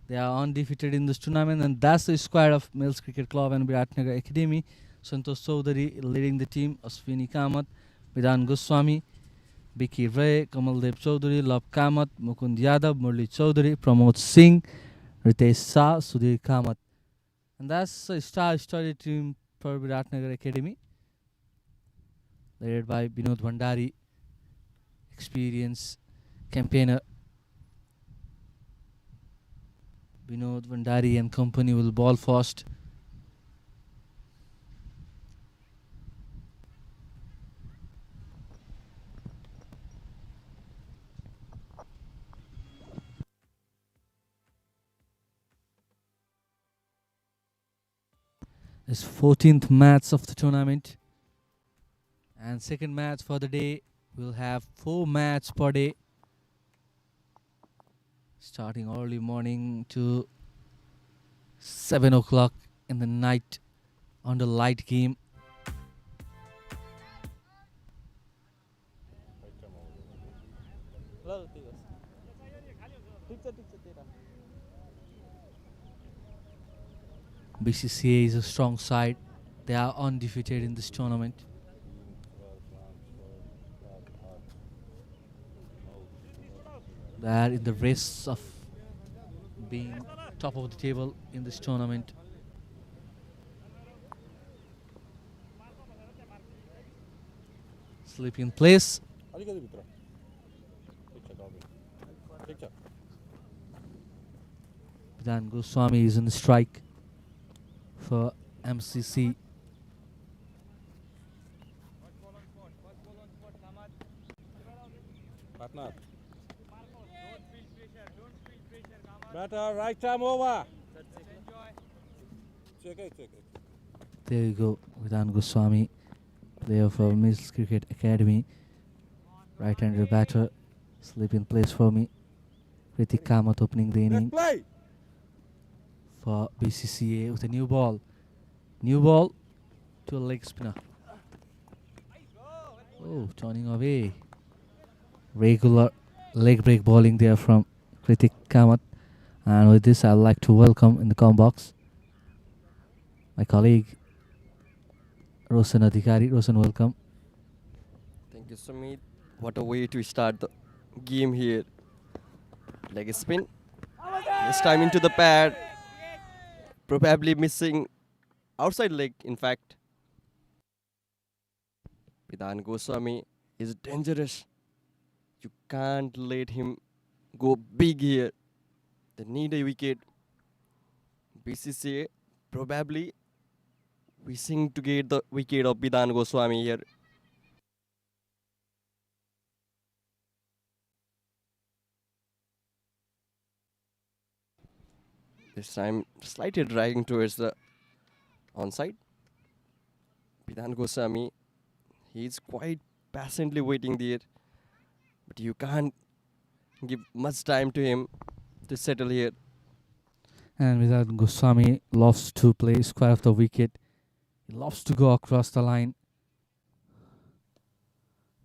They are undefeated in this tournament, and that's the squad of Males Cricket Club and BIRATNAGAR Academy. Santosh Chaudhary leading the team, Ashwini Kamath, Vidhan Goswami, Vicky Ray, Kamaldev Chaudhary, Love Kamath, Mukund Yadav, Murli Chaudhary, Pramod Singh, Ritesh Shah, Sudhir Kamath. And that's a star-studded team for BIRATNAGAR Academy, led by Vinod Bhandari, experienced campaigner. Vinod Bhandari and company will ball first. It's 14th match of the tournament, and second match for the day. We'll have 4 matches per day, starting early morning to 7 o'clock in the night on the light game. BCCA is a strong side. They are undefeated in this tournament. They are in the race of being top of the table in this tournament. Slip in place. Vidhan Goswami is in the strike for MCC. Better right time over. There you go, Vidhan Goswami, player for Males Cricket Academy. Right-hander batter, slip in place for me. Ritik Kamath opening the inning for BCCA with a new ball. New ball to a leg spinner. Oh, turning away. Regular leg break bowling there from Ritik Kamath. And with this, I'd like to welcome in the com box my colleague Roshan Adhikari. Roshan, welcome. Thank you, Sumit. What a way to start the game here. Leg spin. This time into the pad. Probably missing outside leg, in fact. Vidhan Goswami is dangerous. You can't let him go big here. They need a wicket. BCCA probably wishing to get the wicket of Vidhan Goswami here. This time slightly dragging towards the onside. Vidhan Goswami, he's quite patiently waiting there. But you can't give much time to him to settle here. And Vidhan Goswami loves to play square of the wicket. He loves to go across the line.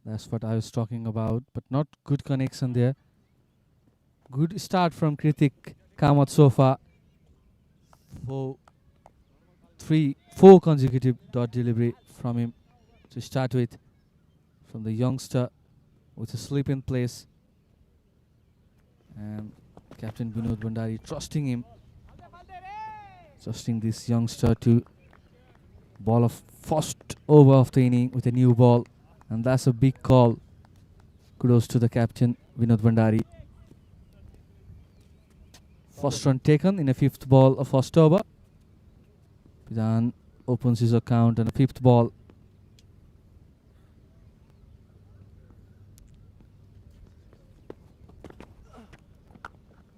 That's what I was talking about, but not good connection there. Good start from Ritik Kamath so far. 4 consecutive dot delivery from him to start with, from the youngster with a slip in place. And Captain Vinod Bhandari trusting him, trusting this youngster to ball of first over of the inning with a new ball. And that's a big call. Kudos to the captain, Vinod Bhandari. First run taken in a 5th ball of first over. Vidhan opens his account on a 5th ball.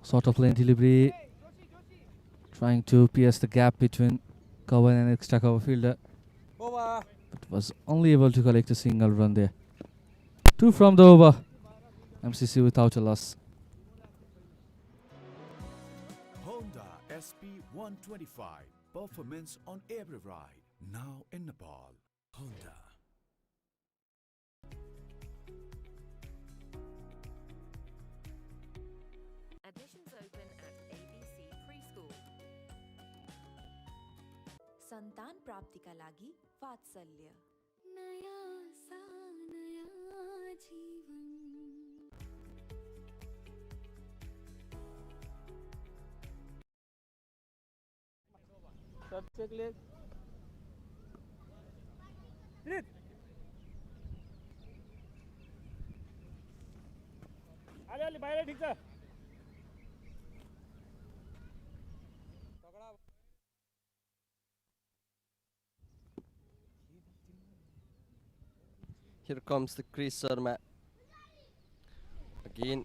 Sort of lane delivery, trying to pierce the gap between cover and extra cover fielder, but was only able to collect a single run there. 2 from the over. MCC without a loss. Honda SP 125. Performance on every ride. Now in Nepal. Honda. Admissions open at ABC सन्तान प्राप्तिका लागि वात्सल्य Here comes the Chris Sharma. Again,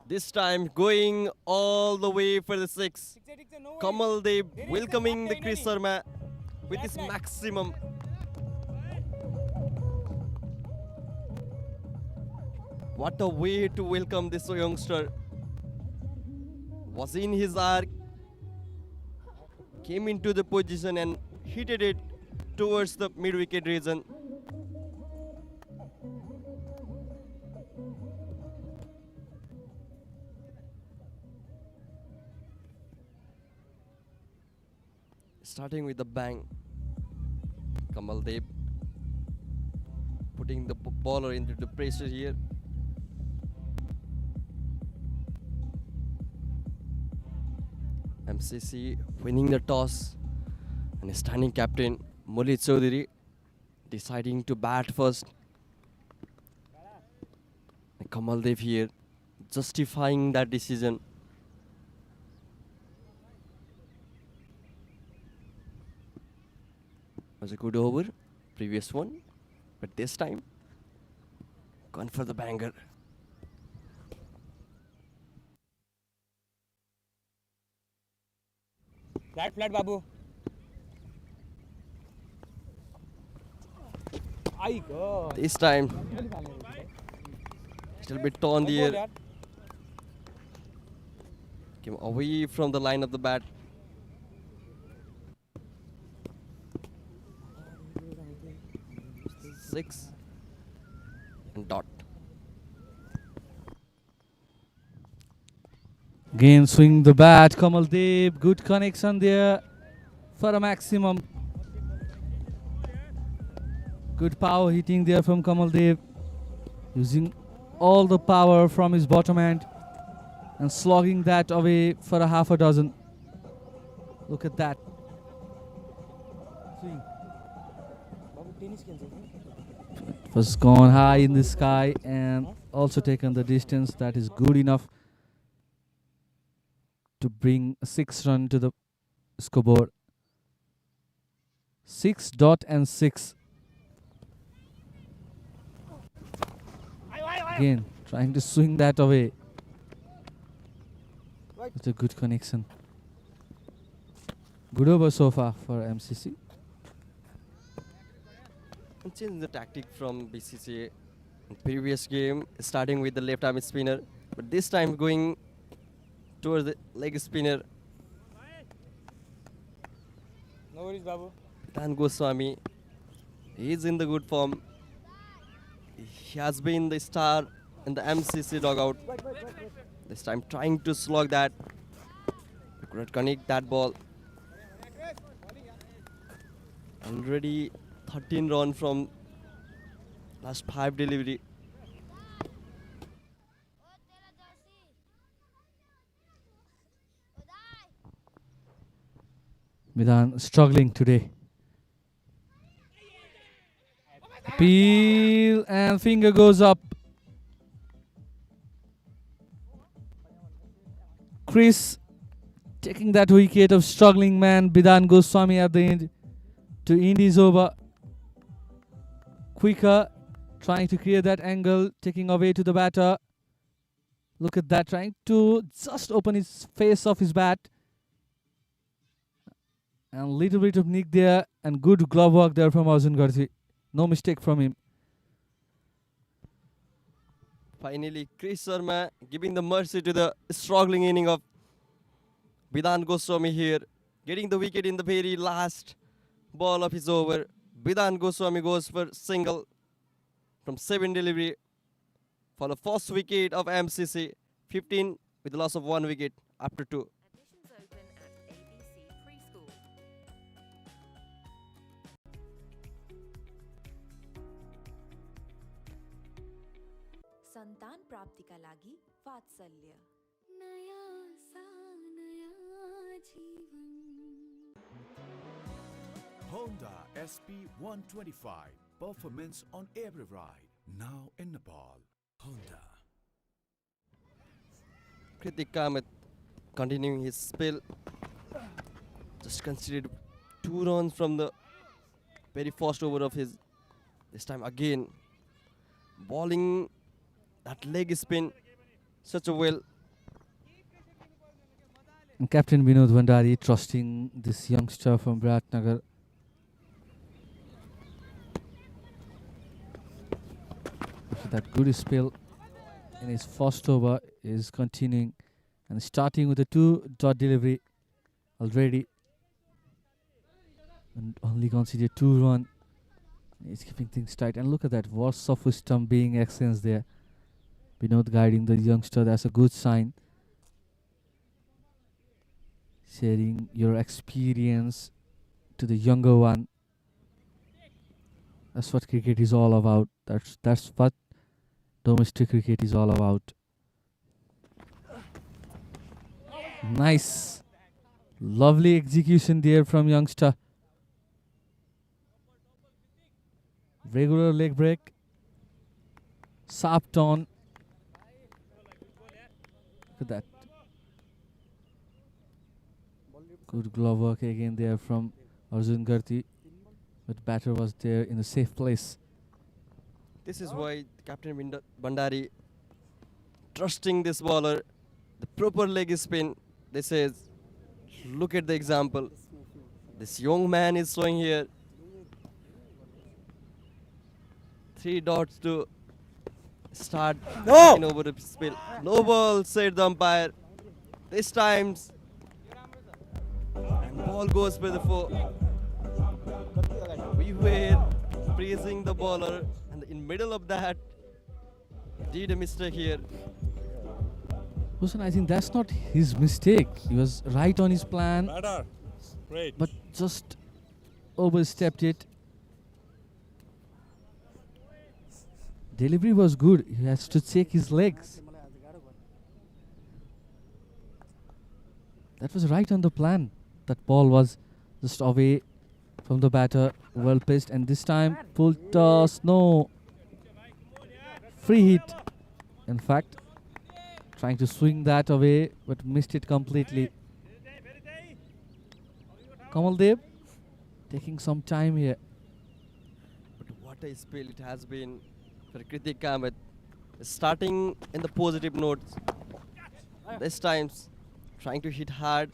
this time going all the way for the 6. Kamal Dev welcoming the Chris Sharma with his maximum. What a way to welcome this youngster. Was in his arc, came into the position and hit it towards the mid-wicket region. Starting with the bang, Kamal Dev putting the bowler into the pressure here. MCC winning the toss, and standing captain Mullit Chaudhary deciding to bat first. And Kamal Dev here justifying that decision. Was a good over, previous one, but this time gone for the banger. Flat, Babu. This time, little bit on the air. Came away from the line of the bat. Six and dot. Again, swing the bat, Kamal Dev. Good connection there for a maximum. Good power hitting there from Kamal Dev. Using all the power from his bottom hand and slogging that away for a half a dozen. Look at that. Swing. Was gone high in the sky and also taken the distance. That is good enough to bring a 6 run to the scoreboard. 6 dot and 6. Again, trying to swing that away. It's a good connection. Good over so far for MCC. And change the tactic from BCC in previous game, starting with the left arm spinner, but this time going towards the leg spinner. No worries, Babu. Dan Goswami, he is in the good form. He has been the star in the MCC dugout. This time trying to slog that. He could not connect that ball. Already 13 run from last 5 delivery. Midhan struggling today. Peel and finger goes up. Chris taking that wicket of struggling man Bidan Goswami at the end to end his over. Quicker, trying to create that angle, taking away to the batter. Look at that, trying to just open his face off his bat. And little bit of nick there and good glove work there from Arjun Garthi. No mistake from him. Finally, Chris Sharma giving the mercy to the struggling inning of Bidan Goswami here. Getting the wicket in the very last ball of his over. Bidan Goswami goes for single from 7 delivery for the first wicket of MCC. 15 with the loss of 1 wicket after 2. Admissions open at ABC Preschool. सन्तान प्राप्तिका लागि वात्सल्य Honda SP125. Performance on every ride. Now in Nepal. Honda. Kritik Kamath continuing his spell. Just considered 2 runs from the very first over of his. This time again, bowling that leg spin such a well. And Captain Vinod Bhandari trusting this youngster from BIRATNAGAR. After that good spell in his first over is continuing and starting with a 2-dot delivery already. And only considered 2 run. He's keeping things tight. And look at that, words of wisdom being exchanged there. Vinod guiding the youngster, that's a good sign. Sharing your experience to the younger one. That's what cricket is all about. That's what domestic cricket is all about. Nice. Lovely execution there from youngster. Regular leg break. Sharp turn. Look at that. Good glove work again there from Arjun Garti. But batter was there in a safe place. This is why Captain Bhandari trusting this bowler. The proper leg spin. This says, look at the example. This young man is showing here. 3 dots to start in over the spell. No ball, said the umpire. This time, and ball goes by the 4. We were praising the bowler, and in middle of that, he did a mistake here. Hussain, I think that's not his mistake. He was right on his plan, Batter. Great. but just overstepped it. Delivery was good. He has to check his legs. That was right on the plan. That ball was just away from the batter. Well pitched, and this time full toss. No. Free hit. In fact, trying to swing that away, but missed it completely. Kamal Dev taking some time here. But what a spell it has been for Kritik Kamath. Starting in the positive notes. This time, trying to hit hard.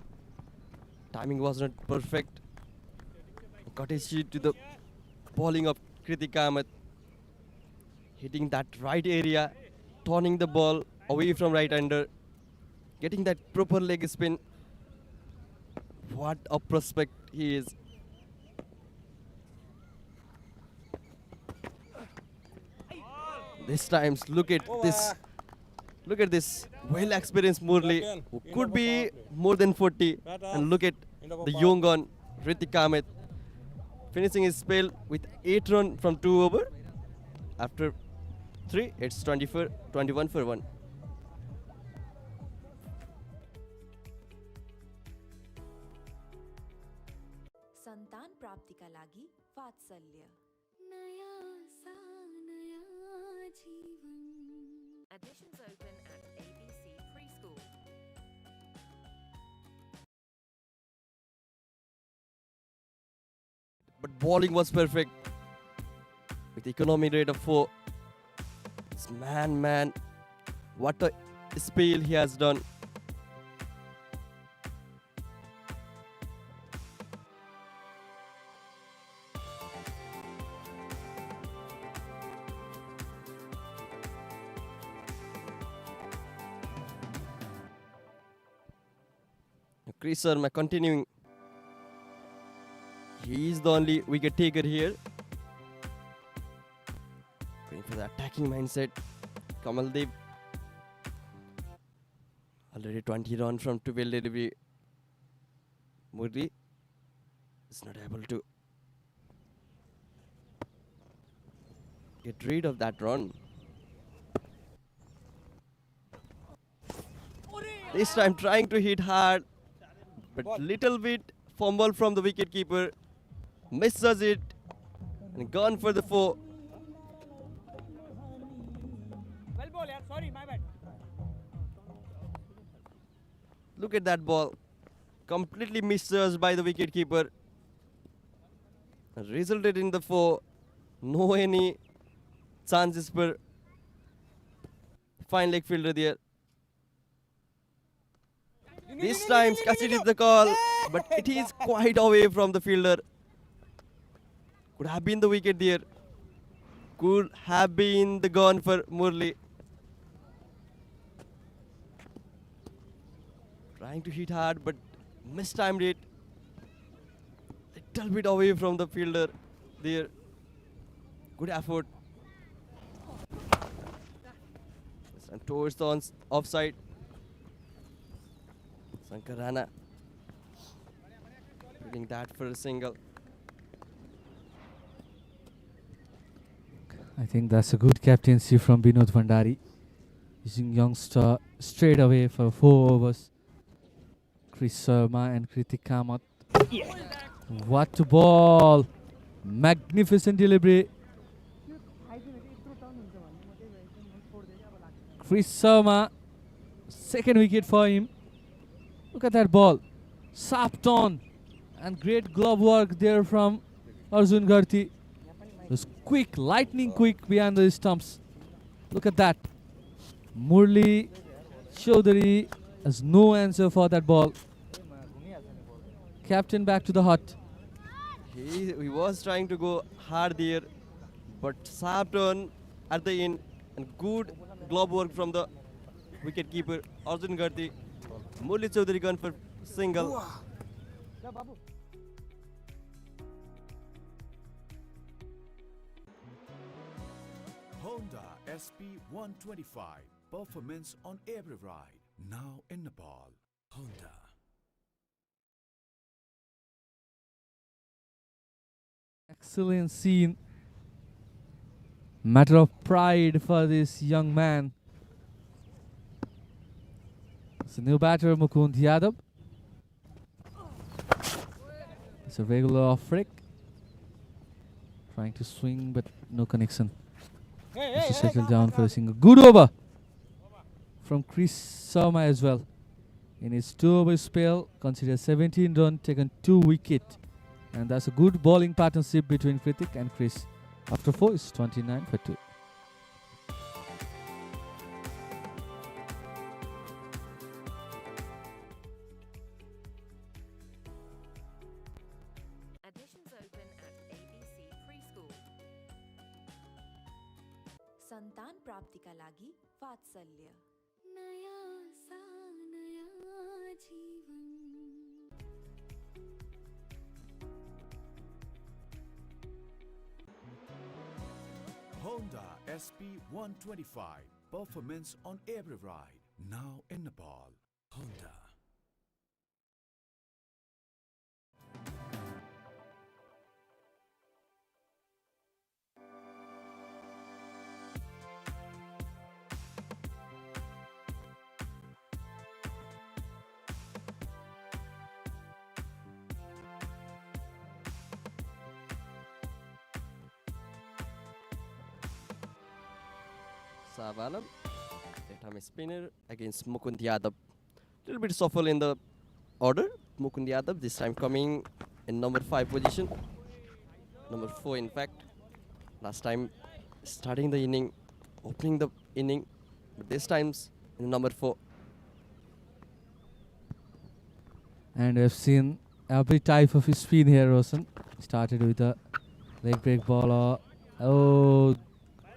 Timing was not perfect. Got his sheet to the bowling of Kritik Kamath. Hitting that right area, turning the ball away from right-hander, getting that proper leg spin. What a prospect he is. This time, look at this. Look at this well-experienced Murli, who could be more than 40. And look at the young gun, Kritik Kamath, finishing his spell with 8 runs from 2 overs. After 3, it's 21 for 1. सन्तान प्राप्तिका लागि वात्सल्य Admissions open at ABC Preschool. But bowling was perfect with economy rate of 4. This man, what a spell he has done. Chris Sharma continuing. He is the only wicket taker here. Going for the attacking mindset. Kamal Dev. Already 20 runs from 12 delivery. Murli is not able to get rid of that run. This time trying to hit hard, but little bit fumble from the wicket keeper. Misses it and gone for the 4. Well ball, yeah. Sorry, my bad. Look at that ball. Completely misjudged by the wicket keeper. Resulted in the 4. No any chances for fine leg fielder there. This time Skachit is the call, but it is quite away from the fielder. Could have been the wicket there. Could have been the gone for Murli. Trying to hit hard, but mistimed it. Little bit away from the fielder there. Good effort. And towards the offside. Sankarana hitting that for a single. I think that's a good captaincy from Binod Bhandari. Using youngster straight away for 4 overs. Chris Sharma and Kritik Kamath. What a ball! Magnificent delivery. Chris Sharma, second wicket for him. Look at that ball. Sharp turn and great glove work there from Arjun Garti. It was quick, lightning quick behind the stumps. Look at that. Murli Chaudhary has no answer for that ball. Captain back to the hut. He was trying to go hard there, but sharp turn at the end and good glove work from the wicket keeper Arjun Garti. Murli Chaudhary gone for single. Honda SP 125. Performance on every ride. Now in Nepal. Honda. Excellent scene. Matter of pride for this young man. It's a new batter, Mukund Yadav. It's a regular off break. Trying to swing, but no connection. Has to settle down for a single. Good over from Chris Sharma as well. In his 2 over spell, considered 17 runs, taken 2 wickets. And that's a good bowling partnership between Kritik and Chris. After 4, it's 29 for 2. Admissions open at ABC Preschool. सन्तान प्राप्तिका लागि वात्सल्य Honda SP 125. Performance on every ride. Now in Nepal. Honda. Savalam, left-arm spinner against Mukund Yadav. Little bit shuffle in the order. Mukund Yadav this time coming in number 5 position. Number 4 in fact. Last time starting the inning, opening the inning, but this time's in number 4. And we've seen every type of spin here, Rosen. Started with a leg break ball. Oh,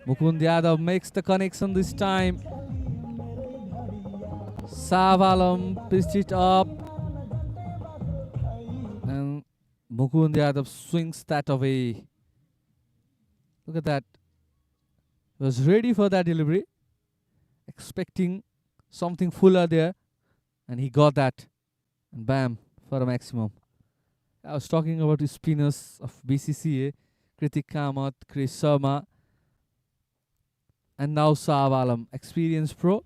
Mukund Yadav makes the connection this time. Savalam pitched it up. And Mukund Yadav swings that away. Look at that. He was ready for that delivery. Expecting something fuller there. And he got that. And bam, for a maximum. I was talking about the spinners of BCCA. Kritik Kamath, Chris Sharma. And now Savalam, experienced pro.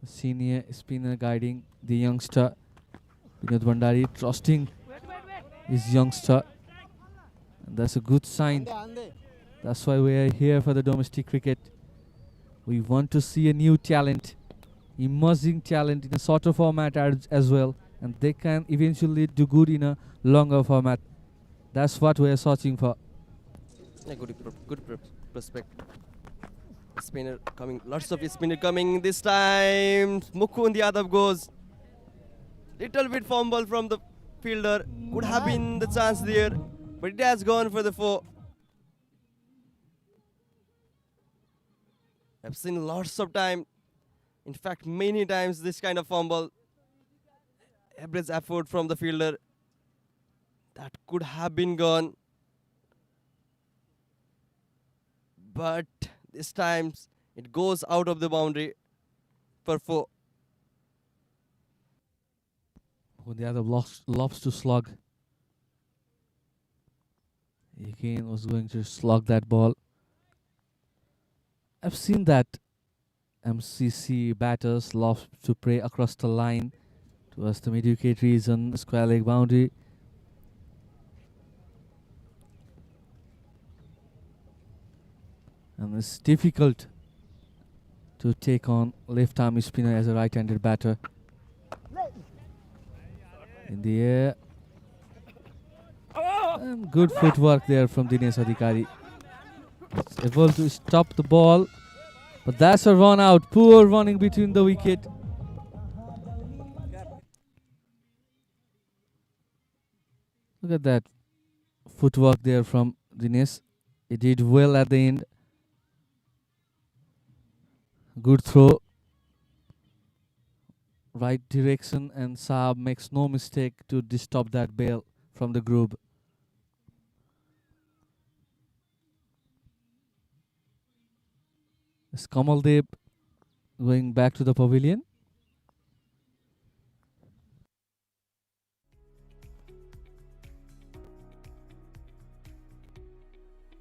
Senior spinner guiding the youngster. Vinod Bhandari trusting his youngster. And that's a good sign. That's why we are here for the domestic cricket. We want to see a new talent, emerging talent in a shorter format as well, and they can eventually do good in a longer format. That's what we are searching for. Yeah, good prospect. Spinner coming, lots of spinner coming this time. Mukund Yadav goes. Little bit fumble from the fielder. Could have been the chance there, but it has gone for the 4. I've seen lots of time. In fact, many times this kind of fumble. Average effort from the fielder. That could have been gone. But this time it goes out of the boundary for 4. The other loves to slug. Again was going to slug that ball. I've seen that MCC batters love to play across the line towards the mid-wicket region, square leg boundary. And it's difficult to take on left-arm spinner as a right-handed batter. In the air. And good footwork there from Dinesh Adhikari. It's able to stop the ball. But that's a run out. Poor running between the wicket. Look at that footwork there from Dinesh. He did well at the end. Good throw. Right direction, and Saab makes no mistake to stop that bail from the group. Is Kamaldev going back to the pavilion?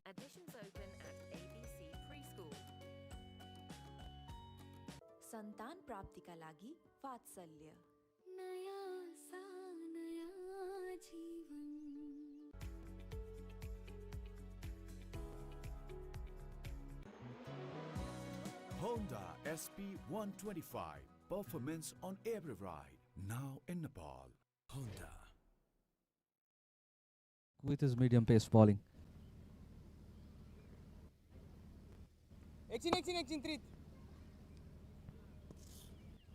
Admissions open at ABC Preschool. सन्तान प्राप्ति का लागि वात्सल्य Honda SP 125. Performance on every ride. Now in Nepal. Honda. With his medium pace bowling. एकछिन त्रित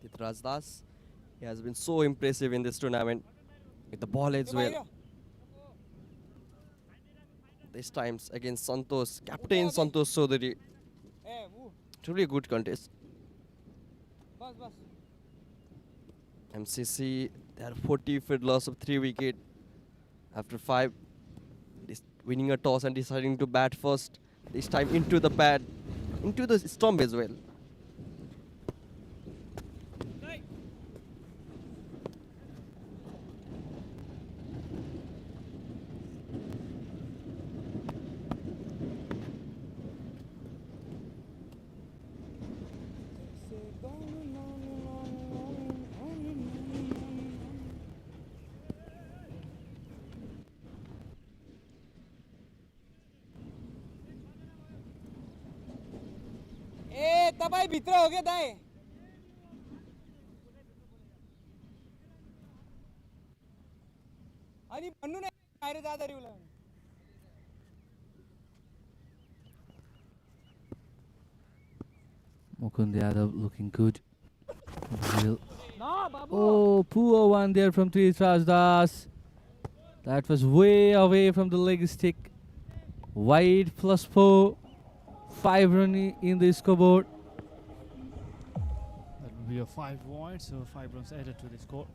Titraj Das, he has been so impressive in this tournament with the ball as well. This times against Santosh, Captain Santosh Chaudhary. Truly a good contest. MCC, they are 40 for loss of 3 wicket. After 5, winning a toss and deciding to bat first. This time into the pad, into the stump as well. तपाईं भित्र हो के दाइ अनि भन्नु न बाहिर जाँदा Riula Mukund Yadav looking good. Oh, poor one there from Titraj Das. That was way away from the leg stick. Wide +4. 5 run in the scoreboard. That will be a 5 wide, so 5 runs added to the score.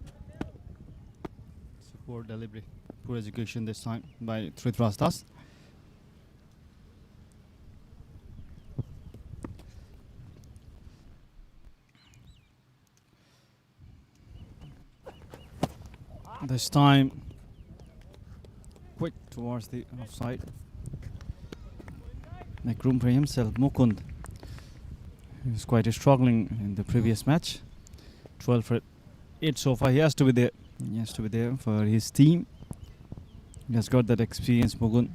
So poor delivery, poor execution this time by Titraj Das. This time, quick towards the offside. Make room for himself, Mukund. He was quite struggling in the previous match. 12 for 8 so far. He has to be there. He has to be there for his team. He has got that experience, Mugun.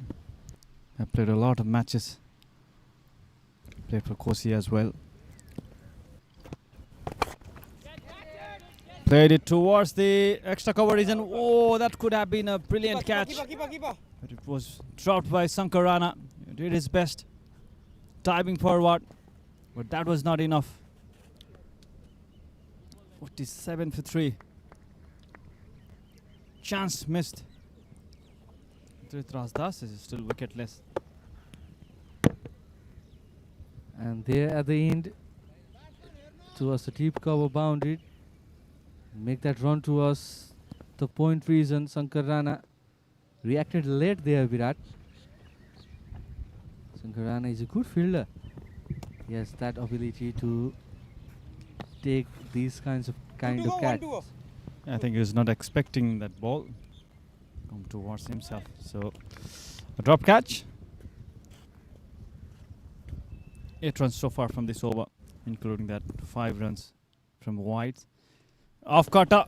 I played a lot of matches. Played for Kosi as well. Played it towards the extra cover region. Oh, that could have been a brilliant catch. Keeper. But it was dropped by Sankarana. He did his best, diving forward, but that was not enough. 47 for 3. Chance missed. Trithras Das is still wicketless. And there at the end, towards the deep cover boundary, make that run towards the point region. Sankar Rana reacted late there, Virat. Sankar Rana is a good fielder. He has that ability to take these kind of catches. I think he was not expecting that ball come towards himself. So a drop catch. 8 runs so far from this over, including that 5 runs from wide. Off cutter.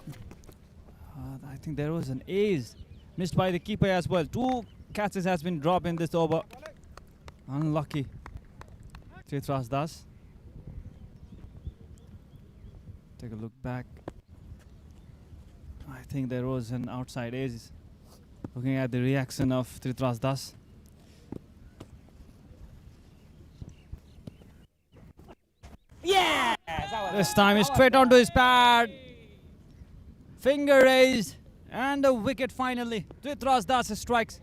I think there was an ace missed by the keeper as well. 2 catches has been dropped in this over. Unlucky. Trithras Das. Take a look back. I think there was an outside ace. Looking at the reaction of Trithras Das. Yeah! This time is straight onto his pad. Finger raised and a wicket finally. Trithras Das strikes.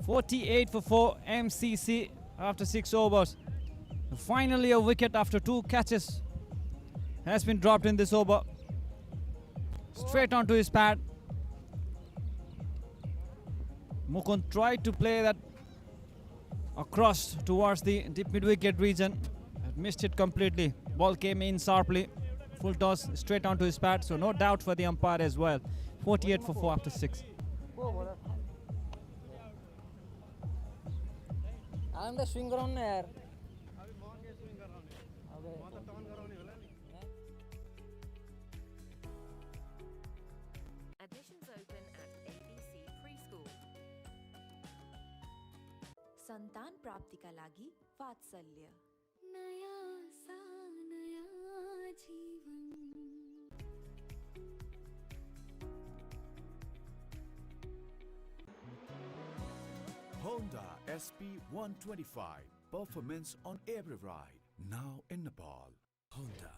48 for 4 MCC after 6 overs. Finally a wicket after 2 catches has been dropped in this over. Straight onto his pad. Mukund tried to play that across towards the deep mid-wicket region. Missed it completely. Ball came in sharply. Full toss straight onto his pad. So no doubt for the umpire as well. 48 for 4 after 6. Anand swing कराउन ना यार Admissions open at ABC Preschool. सन्तान प्राप्तिका लागि वात्सल्य Honda SP 125. Performance on every ride. Now in Nepal. Honda.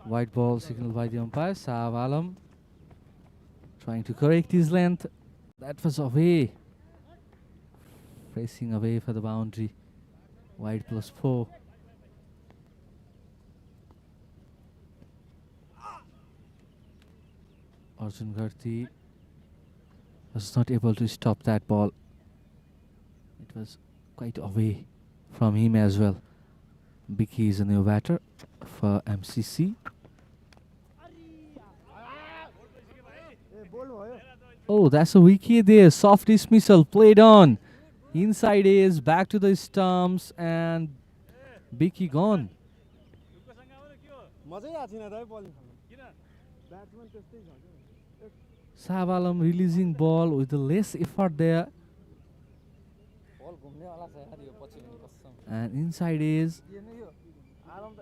White ball signaled by the umpire. Saab Alam trying to correct his length. That was away. Facing away for the boundary. Wide +4. Arjun Garthi was not able to stop that ball. It was quite away from him as well. Vicky is a new batter for MCC. Oh, that's a wicket there. Soft dismissal played on. Inside is back to the stumps and Vicky gone. Savalam releasing ball with the less effort there. And inside is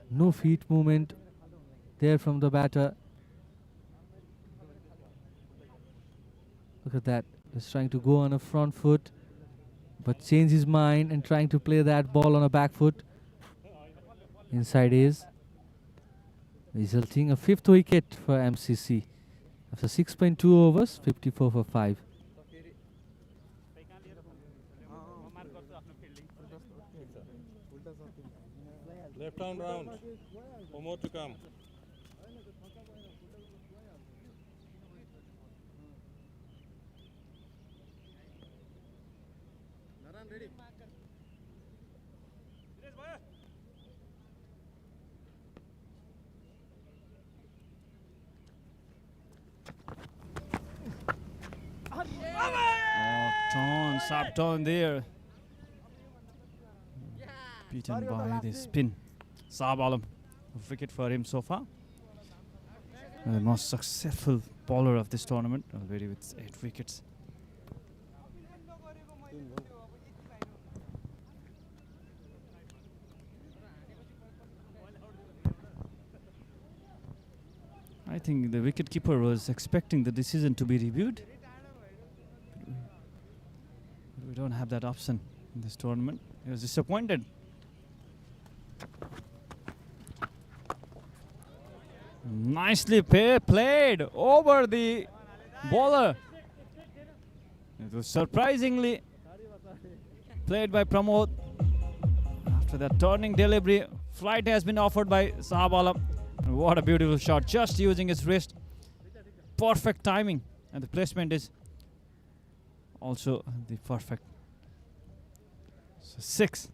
no feet movement there from the batter. Look at that. He's trying to go on a front foot. but changed his mind and trying to play that ball on a back foot. Inside is resulting a 5th wicket for MCC. After 6.2 overs, 54 for 5. Left hand round. For more to come. Turn, sharp turn there. Beaten by the spin. Shahab Alam, a wicket for him so far. The most successful bowler of this tournament, already with 8 wickets. I think the wicketkeeper was expecting the decision to be reviewed. We don't have that option in this tournament. He was disappointed. Nicely played over the bowler. It was surprisingly played by Pramod. After that turning delivery, flight has been offered by Shahab Alam. And what a beautiful shot, just using his wrist. Perfect timing, and the placement is also the perfect. So 6.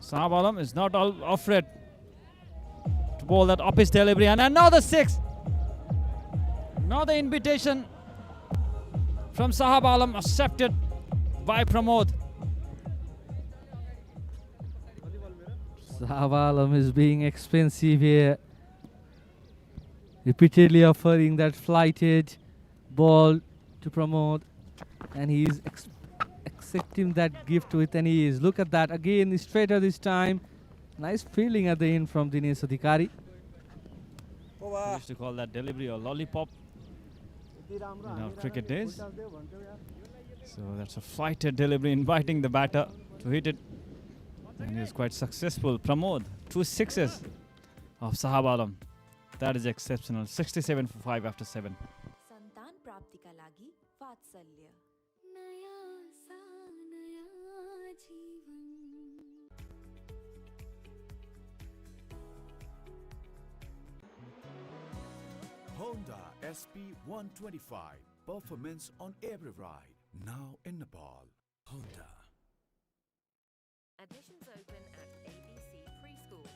Shahab Alam is not all afraid to bowl that up his delivery, and another 6. Another invitation from Shahab Alam, accepted by Pramod. Shahab Alam is being expensive here. Repeatedly offering that flight edge ball to Pramod, and he is accepting that gift with an ease. Look at that again, straighter this time. Nice fielding at the end from Dinesh Adhikari. We used to call that delivery a lollipop in our cricket days. So that's a flighted delivery, inviting the batter to hit it. And he was quite successful. Pramod, 2 6s of Shahab Alam. That is exceptional. 67 for 5 after 7. संतान प्राप्ति का लागि वात्सल्य Honda SP 125. Performance on every ride. Now in Nepal. Honda. Admissions open at ABC Preschool.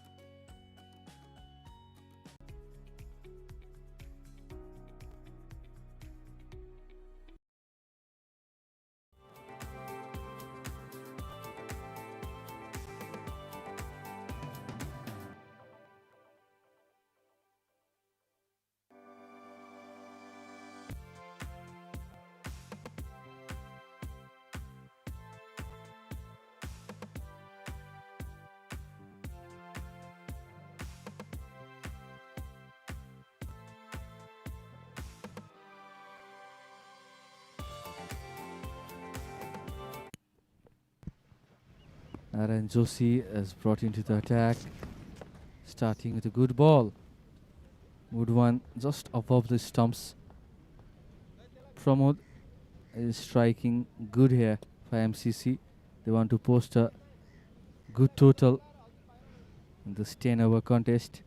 Narayan Joshi is brought into the attack, starting with a good ball. Good one, just above the stumps. Pramod is striking good here for MCC. They want to post a good total in this 10-over contest.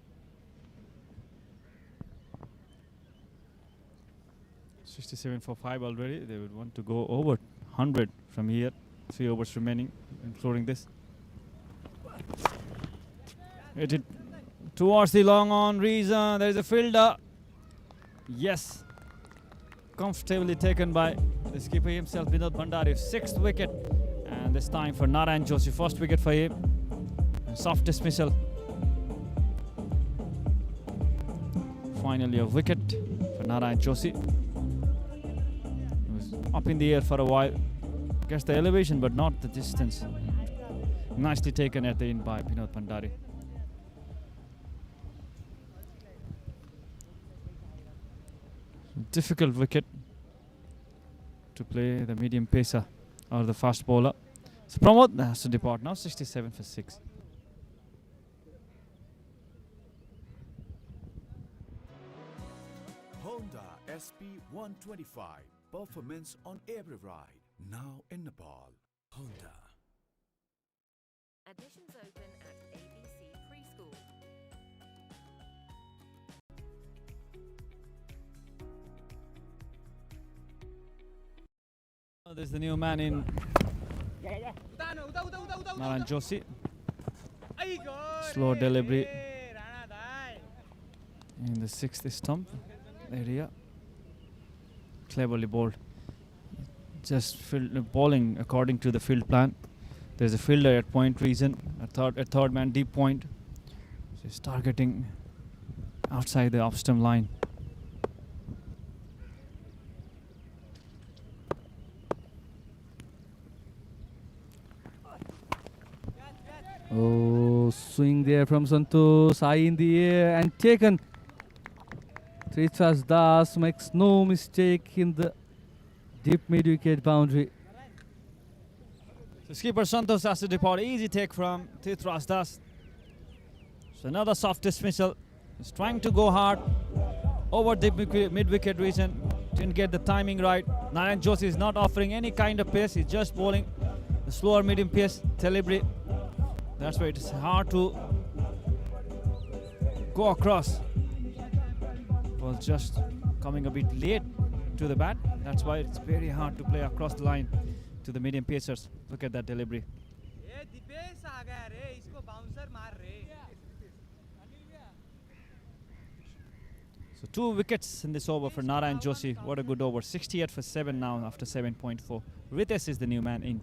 67 for 5 already. They would want to go over 100 from here. 3 overs remaining, including this. Hit it towards the long on. Reason there is a fielder. Yes, comfortably taken by the skipper himself, Vinod Bhandari. 6th wicket, and this time for Narayan Joshi. 1st wicket for him. And soft dismissal. Finally a wicket for Narayan Joshi. He was up in the air for a while. Gets the elevation but not the distance. Nicely taken at the end by Vinod Bhandari. Difficult wicket to play the medium pacer or the fast bowler. So Pramod has to depart now, 67 for 6. Honda SP125. Performance on every ride. Now in Nepal. Honda. Admissions open at ABC Preschool. There's the new man in Naran Joshi. Slow delivery in the 6th stump area. Cleverly bowled. Just bowling according to the field plan. There's a fielder at point region, a third man deep point. So he's targeting outside the off stump line. Oh, swing there from Santosh, high in the air and taken. Trithras Das makes no mistake in the deep mid-wicket boundary. So skipper Santosh has to depart. Easy take from Trithras Das. So another soft dismissal. He's trying to go hard over deep mid-wicket region. Didn't get the timing right. Naran Joshi is not offering any kind of pace. He's just bowling the slower medium pace delivery. That's why it's hard to go across. Was just coming a bit late to the bat. That's why it's very hard to play across the line to the medium pacers. Look at that delivery. So 2 wickets in this over for Naran Joshi. What a good over. 68 for 7 now after 7.4. Ritesh is the new man in.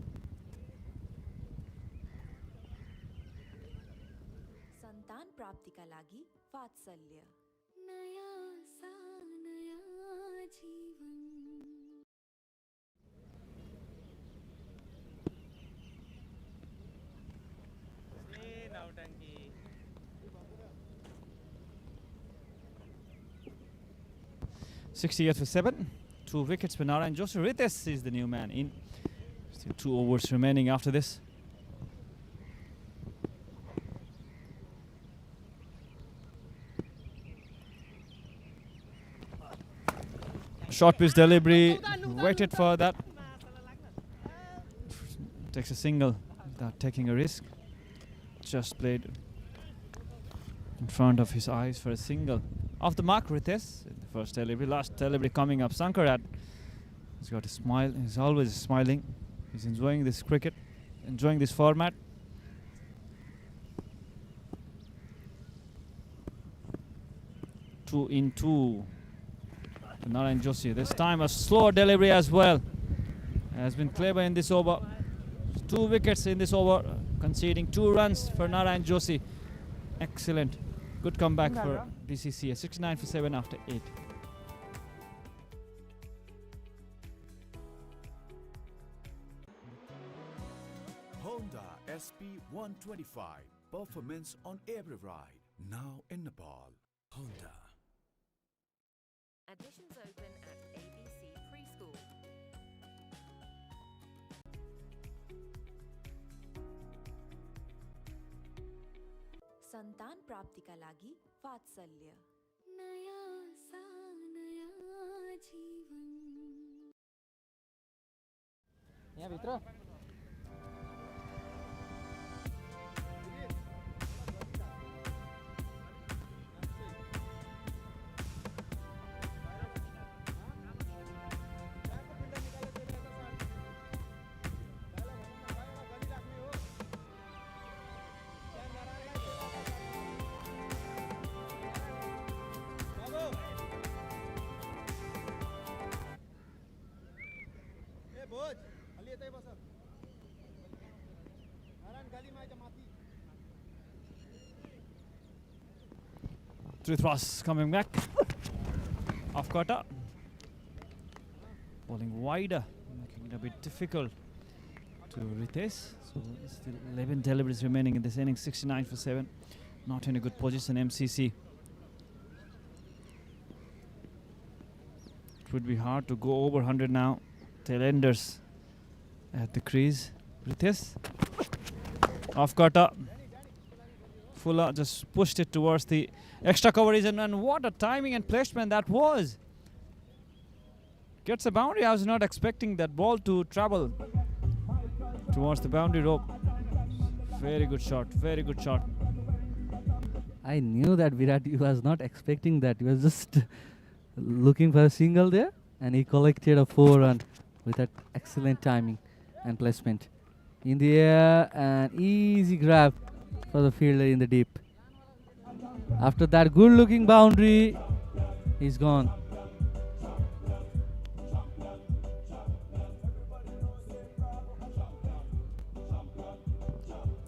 सन्तान प्राप्तिका लागि वात्सल्य .68 for 7. 2 wickets for Naran Joshi. Ritesh is the new man in. Still 2 overs remaining after this. Short pitch delivery, waited for that. Takes a single without taking a risk. Just played in front of his eyes for a single. Off the mark, Ritesh. The first delivery, last delivery coming up. Sankarat. He's got a smile. He's always smiling. He's enjoying this cricket, enjoying this format. Two in two. Naran Joshi. This time a slow delivery as well. Has been clever in this over. 2 wickets in this over, conceding 2 runs for Naran Joshi. Excellent. Good comeback for BCC. 69 for 7 after 8. Honda SP125. Performance on every ride. Now in Nepal. Honda. Admissions open at ABC Preschool. सन्तान प्राप्तिका लागि वात्सल्य यहाँ भित्र Trithras coming back. Off cutter. Bowling wider, making it a bit difficult to Ritesh. So still 11 deliveries remaining in this inning. 69 for 7. Not in a good position, MCC. It would be hard to go over 100 now. Tail enders at the crease. Prithis. Off cutter. Fuller just pushed it towards the extra coverage, and what a timing and placement that was. Gets a boundary. I was not expecting that ball to travel towards the boundary rope. Very good shot. Very good shot. I knew that Virat was not expecting that. He was just looking for a single there, and he collected a 4-run with that excellent timing and placement. In the air, and easy grab for the fielder in the deep. After that good looking boundary, he's gone.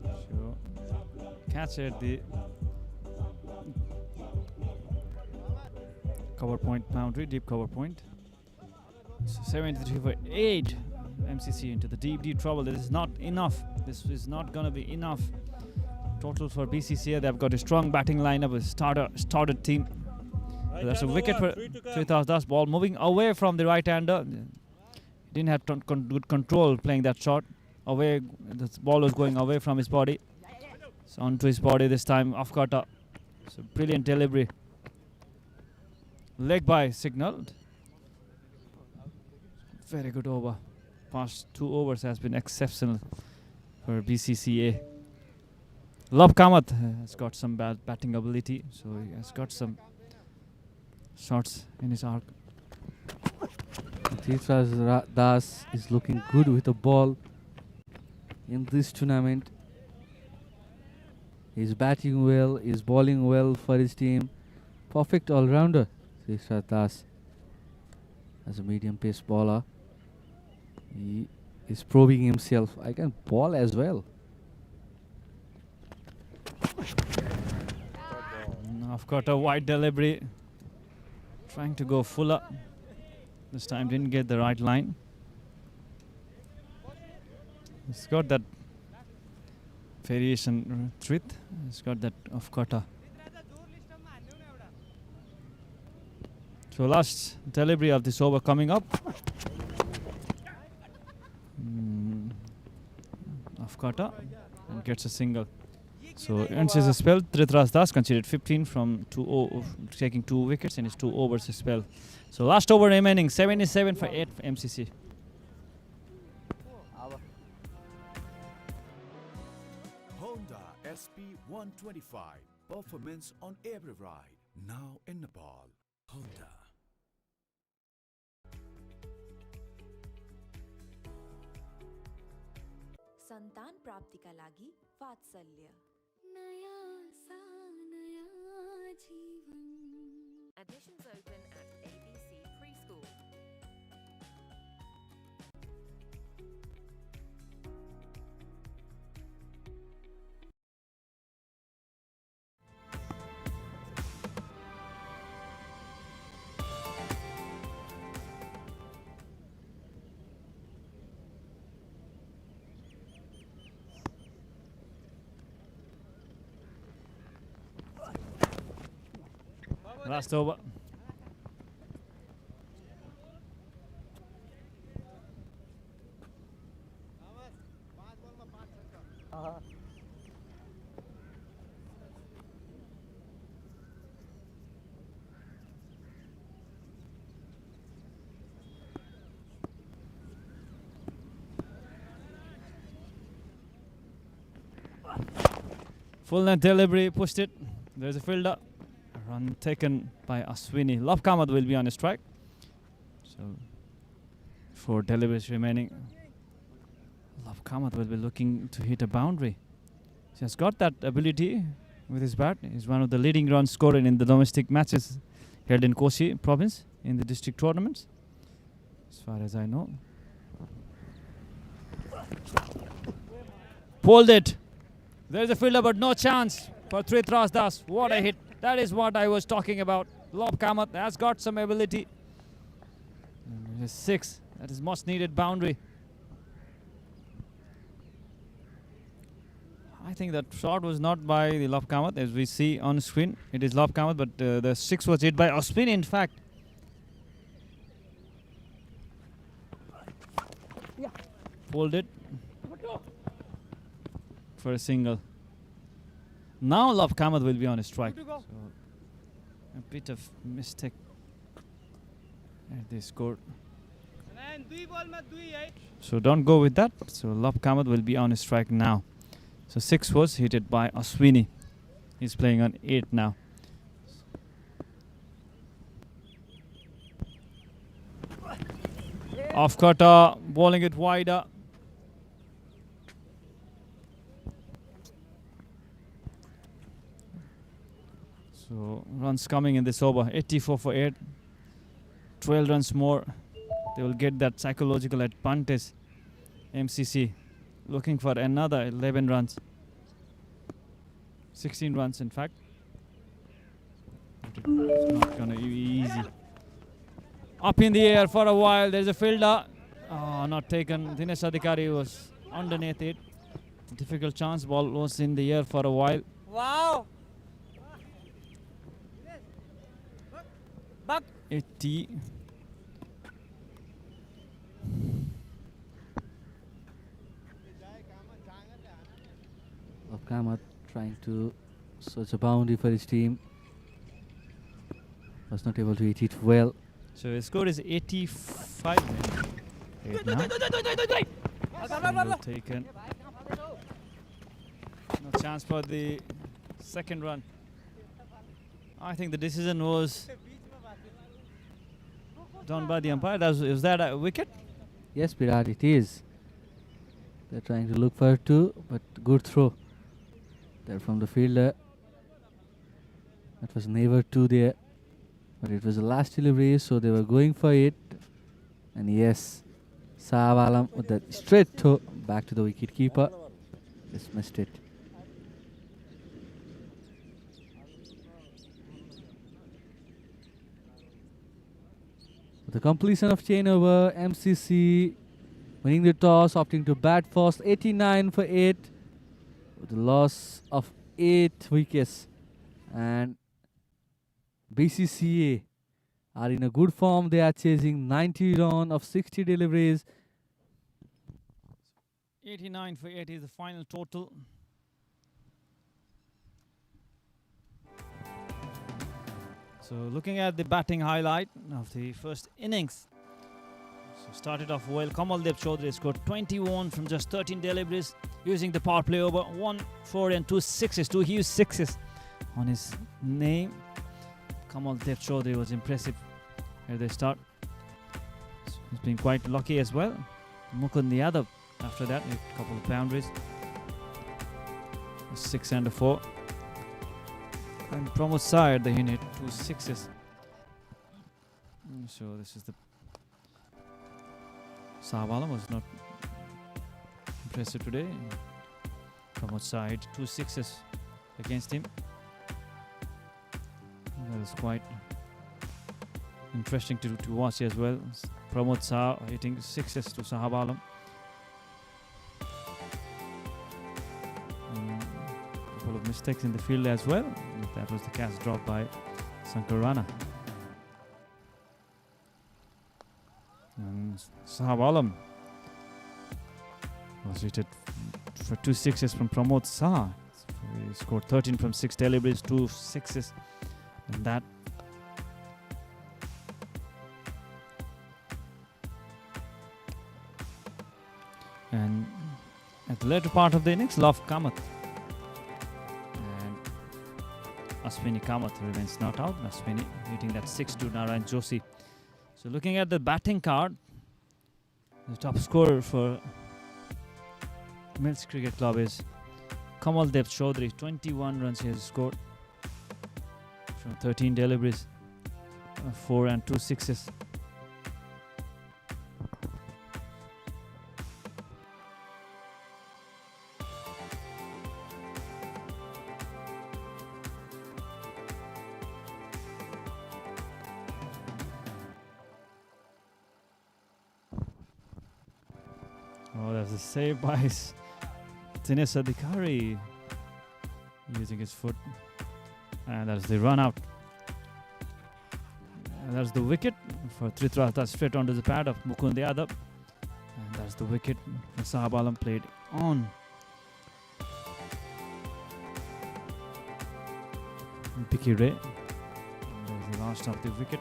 Sure. Catch at the cover point boundary, deep cover point. So 73 for 8. MCC into the deep trouble. This is not enough. This is not going to be enough. Total for BCC. They've got a strong batting lineup, a started team. So that's a wicket for Trithas Das. Ball moving away from the right-hander. Didn't have good control playing that shot. Away, the ball was going away from his body. So onto his body this time, off cutter. So brilliant delivery. Leg by signaled. Very good over. Past 2 overs has been exceptional for BCCA. Love Kamath has got some bad batting ability, so he has got some shots in his arc. Trithas Das is looking good with the ball in this tournament. He's batting well, he's bowling well for his team. Perfect all-rounder, Trithas Das. As a medium pace bowler, he is proving himself. I can bowl as well. I've got a wide delivery. Trying to go fuller. This time didn't get the right line. It's got that variation width. It's got that off cutter. So last delivery of this over coming up. Off cutter and gets a single. So ends his spell. Trithas Das conceded 15 from taking 2 wickets in his 2 overs spell. So last over remaining, 77 for 8 for MCC. Honda SP 125. Performance on every ride. Now in Nepal. Honda. सन्तान प्राप्तिका लागि वात्सल्य Admissions open at ABC Preschool. Last over. Full net delivery, pushed it. There's a fielder. Run taken by Ashwini. Love Kamath will be on a strike. So 4 deliveries remaining. Love Kamath will be looking to hit a boundary. He has got that ability with his bat. He's one of the leading run scorer in the domestic matches held in Koshi province in the district tournaments, as far as I know. Pulled it. There's a fielder, but no chance for Trithas Das. What a hit. That is what I was talking about. Love Kamath has got some ability. And 6. That is much needed boundary. I think that shot was not by the Love Kamath, as we see on screen. It is Love Kamath, but the 6 was hit by Ashwini, in fact. pulled it for a single. Now Love Kamath will be on a strike. So a bit of mistake at the score. So don't go with that. So Love Kamath will be on a strike now. So 6 was hit by Ashwini. He's playing on 8 now. Off cutter, bowling it wider. So runs coming in this over. 84 for 8. 12 runs more. They will get that psychological advantage. MCC looking for another 11 runs. 16 runs in fact. It's not gonna be easy. Up in the air for a while. There's a fielder. Oh, not taken. Dinesh Adhikari was underneath it. Difficult chance. Ball was in the air for a while. Wow! 80. Love Kamath trying to search a boundary for his team. Was not able to hit it well. So his score is 85. Eight now. Single taken. No chance for the second run. I think the decision was done by the umpire. Is that a wicket? Yes, Virat, it is. They're trying to look for 2, but good throw. There from the fielder. That was never 2 there. But it was the last delivery, so they were going for it. And yes, Savalam with that straight throw back to the wicket keeper. Just missed it. With the completion of chain over, MCC winning the toss, opting to bat first. 89 for 8 with the loss of 8 wickets. And BCCA are in a good form. They are chasing 90 runs of 60 deliveries. 89 for 8 is the final total. So looking at the batting highlight of the first innings. So started off well. Kamal Dev Chaudhary scored 21 from just 13 deliveries using the power play over. 1 4 and 2 sixes, 2 huge sixes on his name. Kamal Dev Chaudhary was impressive at the start. He's been quite lucky as well. Mukund Yadav after that, a couple of boundaries. 6 and a 4. And Pramod side, they hit 2 sixes. So this is the Sahawala was not impressive today. Pramod side, 2 sixes against him. That was quite interesting to watch as well. Pramod Shah hitting 6s to Sahabalam. A couple of mistakes in the field as well. That was the catch dropped by Sankar Rana. And Sahabalam was hit for 2 sixes from Pramod Shah. He scored 13 from 6 deliveries, 2 sixes. And that and at the later part of the innings, Love Kamath and Ashwini Kamath remains not out. Ashwini hitting that 6 to Narayan Joshi. So looking at the batting card, the top scorer for Mills Cricket Club is Kamal Dev Chaudhary. 21 runs he has scored from 13 deliveries, 4 and 2 sixes. Oh, that's a save by Dinesh Adhikari using his foot. And that's the run out. And that's the wicket for Tritra. That's straight onto the pad of Mukund Yadav. And was the wicket for Sahab Alam played on. Picky Ray. There's the last of the wicket.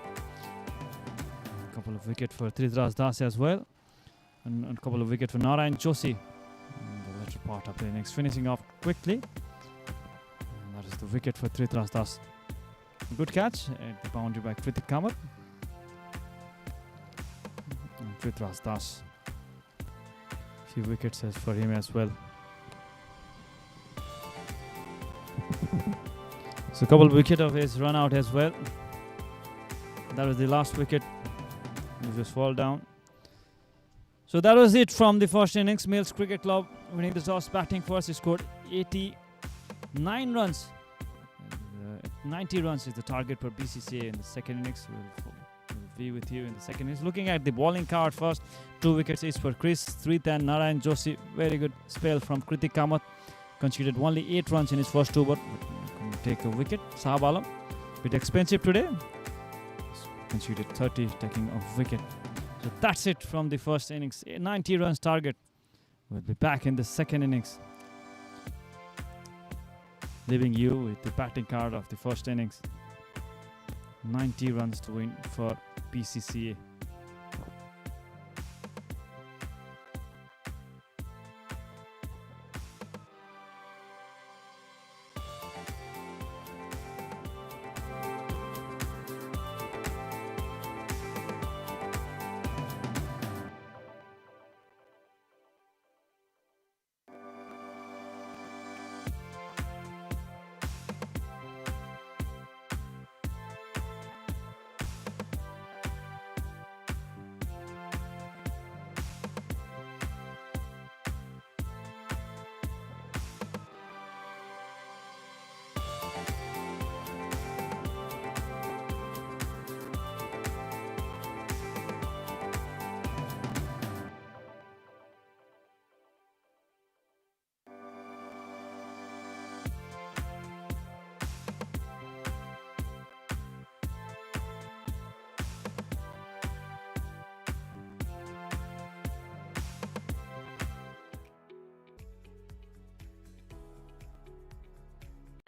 A couple of wickets for Tritras Das as well. And a couple of wickets for Narayan Joshi. The latter part of the innings finishing off quickly. And that is the wicket for Tritras Das. Good catch at the boundary by Kritik Kamath. And Tritras Das. Few wickets as for him as well. So a couple of wickets of his run out as well. That was the last wicket. He just fall down. So that was it from the first innings. Mills Cricket Club winning the toss, batting first. He scored 89 runs. 90 runs is the target for BCCA in the second innings. We'll be with you in the second innings. Looking at the bowling card first, 2 wickets each for Chris, 310, Narayan Joshi. Very good spell from Kritik Kamath. Conceded only 8 runs in his first over. Take a wicket. Sahab Alam, bit expensive today. Conceded 30, taking a wicket. So that's it from the first innings. 90 runs target. We'll be back in the second innings. Leaving you with the batting card of the first innings. 90 runs to win for BCCA.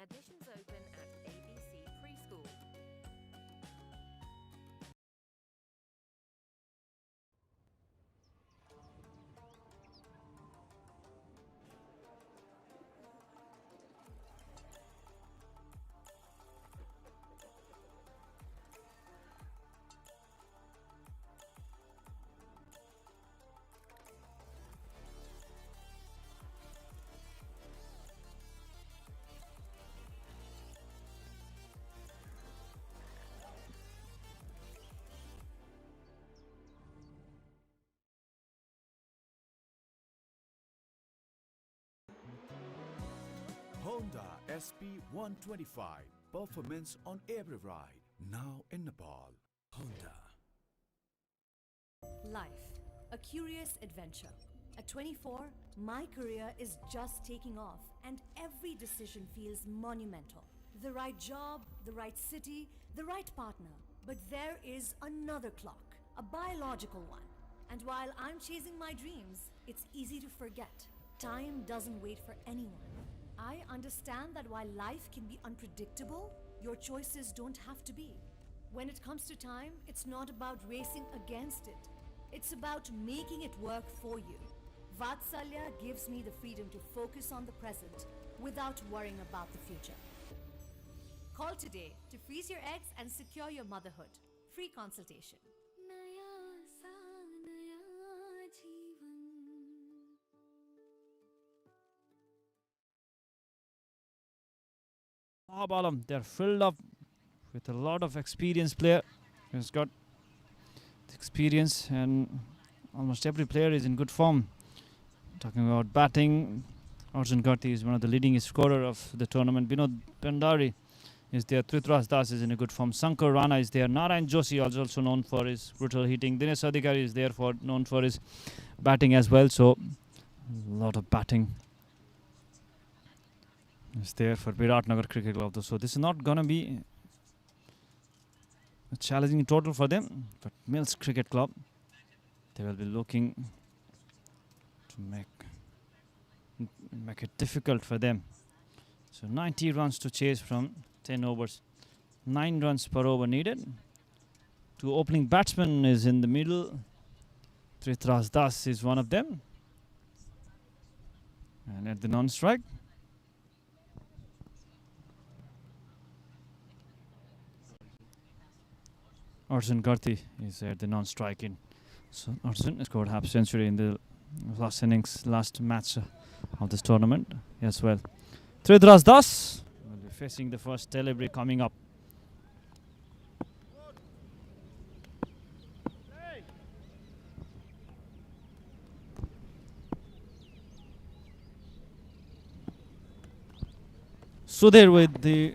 Admissions open at ABC Preschool. Honda SP 125. Performance on every ride. Now in Nepal. Honda. Life, a curious adventure. At 24, my career is just taking off, and every decision feels monumental. The right job, the right city, the right partner. But there is another clock, a biological one. And while I'm chasing my dreams, it's easy to forget. Time doesn't wait for anyone. I understand that while life can be unpredictable, your choices don't have to be. When it comes to time, it's not about racing against it. It's about making it work for you. Vatsalya gives me the freedom to focus on the present without worrying about the future. Call today to freeze your eggs and secure your motherhood. Free consultation. Sahab Alam, they're filled up with a lot of experienced player. He's got experience, and almost every player is in good form. Talking about batting, Arjun Karti is one of the leading scorer of the tournament. Binod Pandari is there. Tritras Das is in a good form. Sankar Rana is there. Narayan Joshi is also known for his brutal hitting. Dinesh Adhikari is there known for his batting as well. So a lot of batting is there for BIRATNAGAR Cricket Club. So this is not going to be a challenging total for them. But Mills Cricket Club, they will be looking to make it difficult for them. So 90 runs to chase from 10 overs. 9 runs per over needed. 2 opening batsmen is in the middle. Trithras Das is one of them. And at the non-strike, Arjun Garthi is at the non-strike in. So Arjun scored half century in the last innings, last match of this tournament as well. Trithras Das will be facing the first delivery coming up. Sudhir with the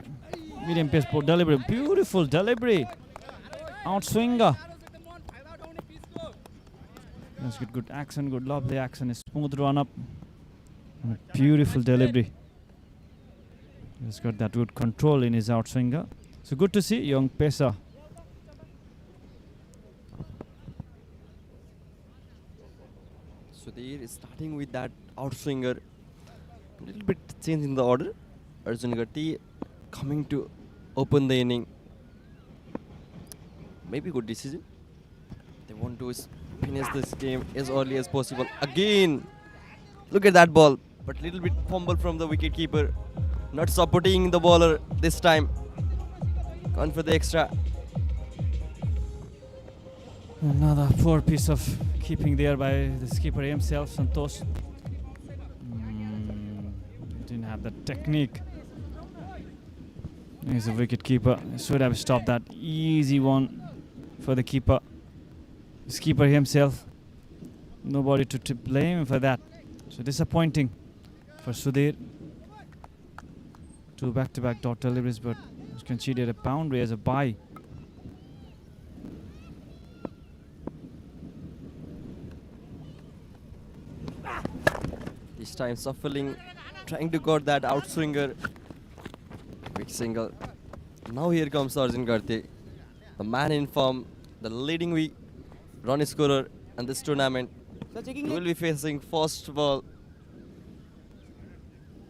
medium pace ball delivery. Beautiful delivery. Outswinger. That's good action, good lovely action. A smooth run up. And a beautiful delivery. He's got that good control in his outswinger. So good to see young pacer. Sudhir is starting with that outswinger. A little bit change in the order. Arjun Garthi coming to open the inning. Maybe good decision. They want to finish this game as early as possible. Again, look at that ball. But little bit fumble from the wicket keeper. Not supporting the bowler this time. Gone for the extra. Another poor piece of keeping there by the skipper himself, Santosh. Didn't have the technique. He's a wicket keeper. Should have stopped that easy one for the keeper. His keeper himself. Nobody to blame for that. So disappointing for Sudhir. 2 back-to-back dot deliveries, but was considered a boundary as a bye. This time shuffling, trying to got that outswinger. Big single. Now here comes Arjun Garthi, the man in form, the leading run scorer in this tournament. He will be facing first ball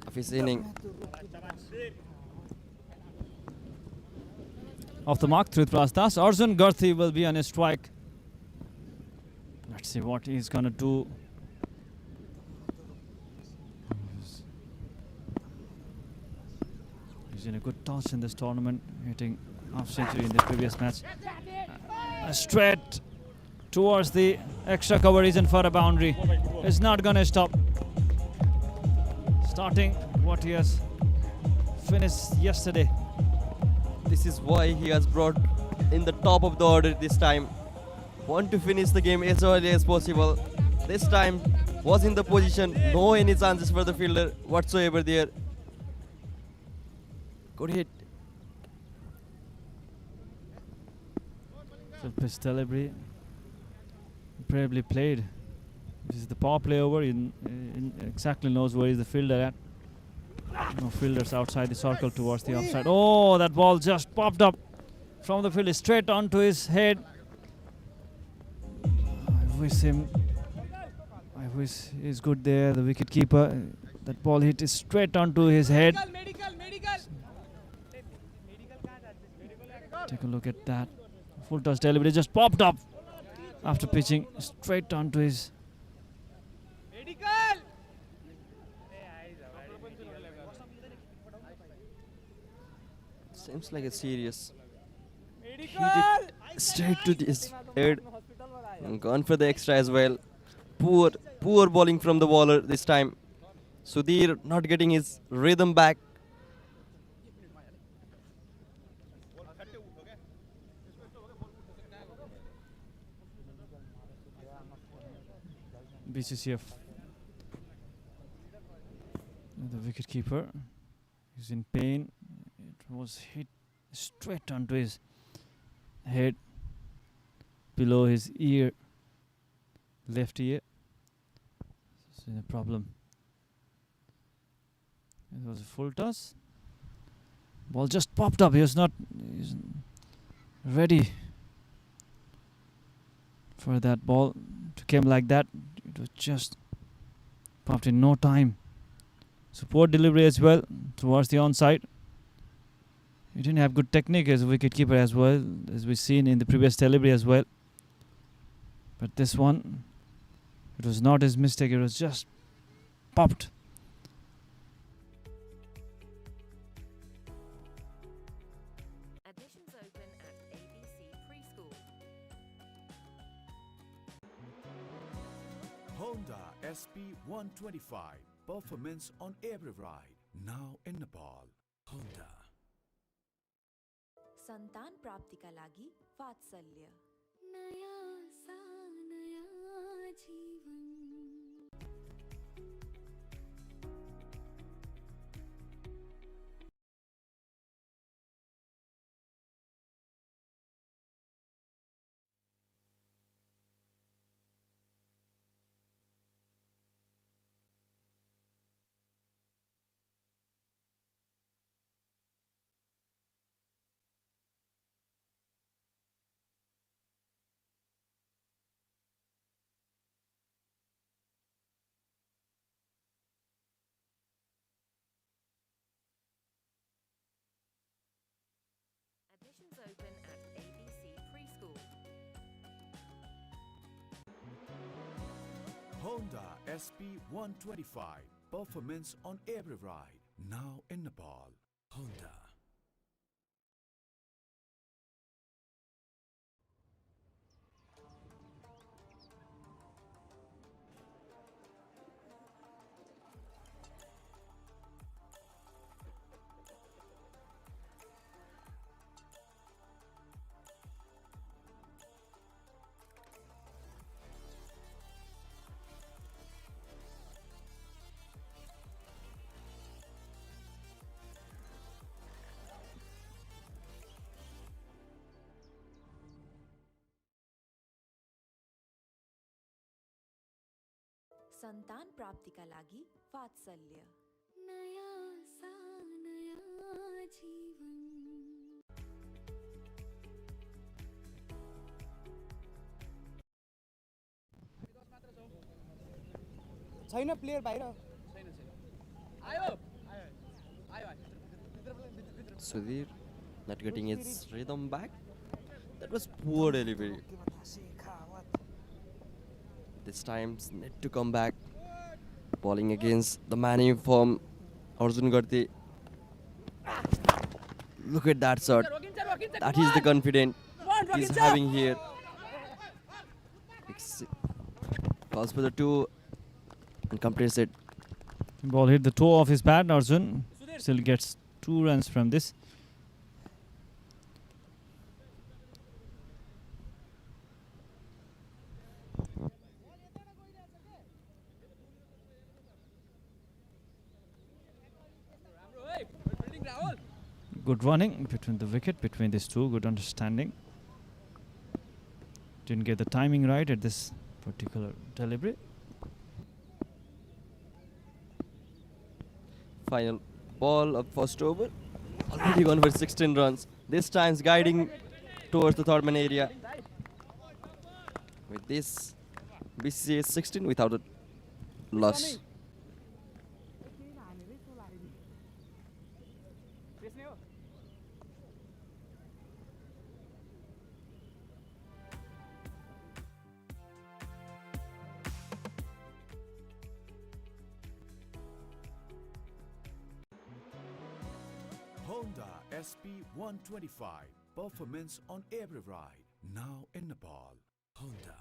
of his inning. Off the mark, Trithras Das. Arjun Garthi will be on a strike. Let's see what he's gonna do. He's in a good toss in this tournament, hitting half century in the previous match. Straight towards the extra cover isn't for a boundary. It's not gonna stop. Starting what he has finished yesterday. This is why he has brought in the top of the order this time. Want to finish the game as early as possible. This time was in the position, no any chances for the fielder whatsoever there. Good hit. So pitch delivery, bravely played. This is the power play over. He exactly knows where is the fielder at. No fielders outside the circle towards the offside. Oh, that ball just popped up from the field straight onto his head. I wish he's good there, the wicket keeper. That ball hit straight onto his head. Take a look at that. Full toss delivery just popped up after pitching straight onto his. Seems like a serious. Hit it straight to his head. And gone for the extra as well. Poor bowling from the bowler this time. Sudhir not getting his rhythm back. BCCF. The wicket keeper is in pain. It was hit straight onto his head, below his ear, left ear. So the problem. It was a full toss. Ball just popped up. He was not ready for that ball to come like that. It was just Popped in no time. Support delivery as well towards the onside. He didn't have good technique as a wicketkeeper as well, as we've seen in the previous delivery as well. But this one, it was not his mistake, it was just popped. Additions open at ABC Preschool. Honda SP 125. Performance on every ride. Now in Nepal. Honda. सन्तान प्राप्तिका लागि वात्सल्य Additions open at ABC Preschool. Honda SP 125. Performance on every ride. Now in Nepal. Honda. सन्तान प्राप्तिका लागि वात्सल्य छैन player बाहिर Sudhir not getting his rhythm back. That was poor delivery. This time need to come back. Bowling against the man in form, Arjun Garte. Look at that shot. That is the confidence he's having here. Calls for the two and completes it. Ball hit the toe of his bat. Arjun still gets 2 runs from this. Good running between the wicket, between these two, good understanding. Didn't get the timing right at this particular delivery. Final ball of first over. Already gone for 16 runs. This time's guiding towards the third man area. With this, BCC is 16 without a loss. Honda SP 125. Performance on every ride. Now in Nepal. Honda.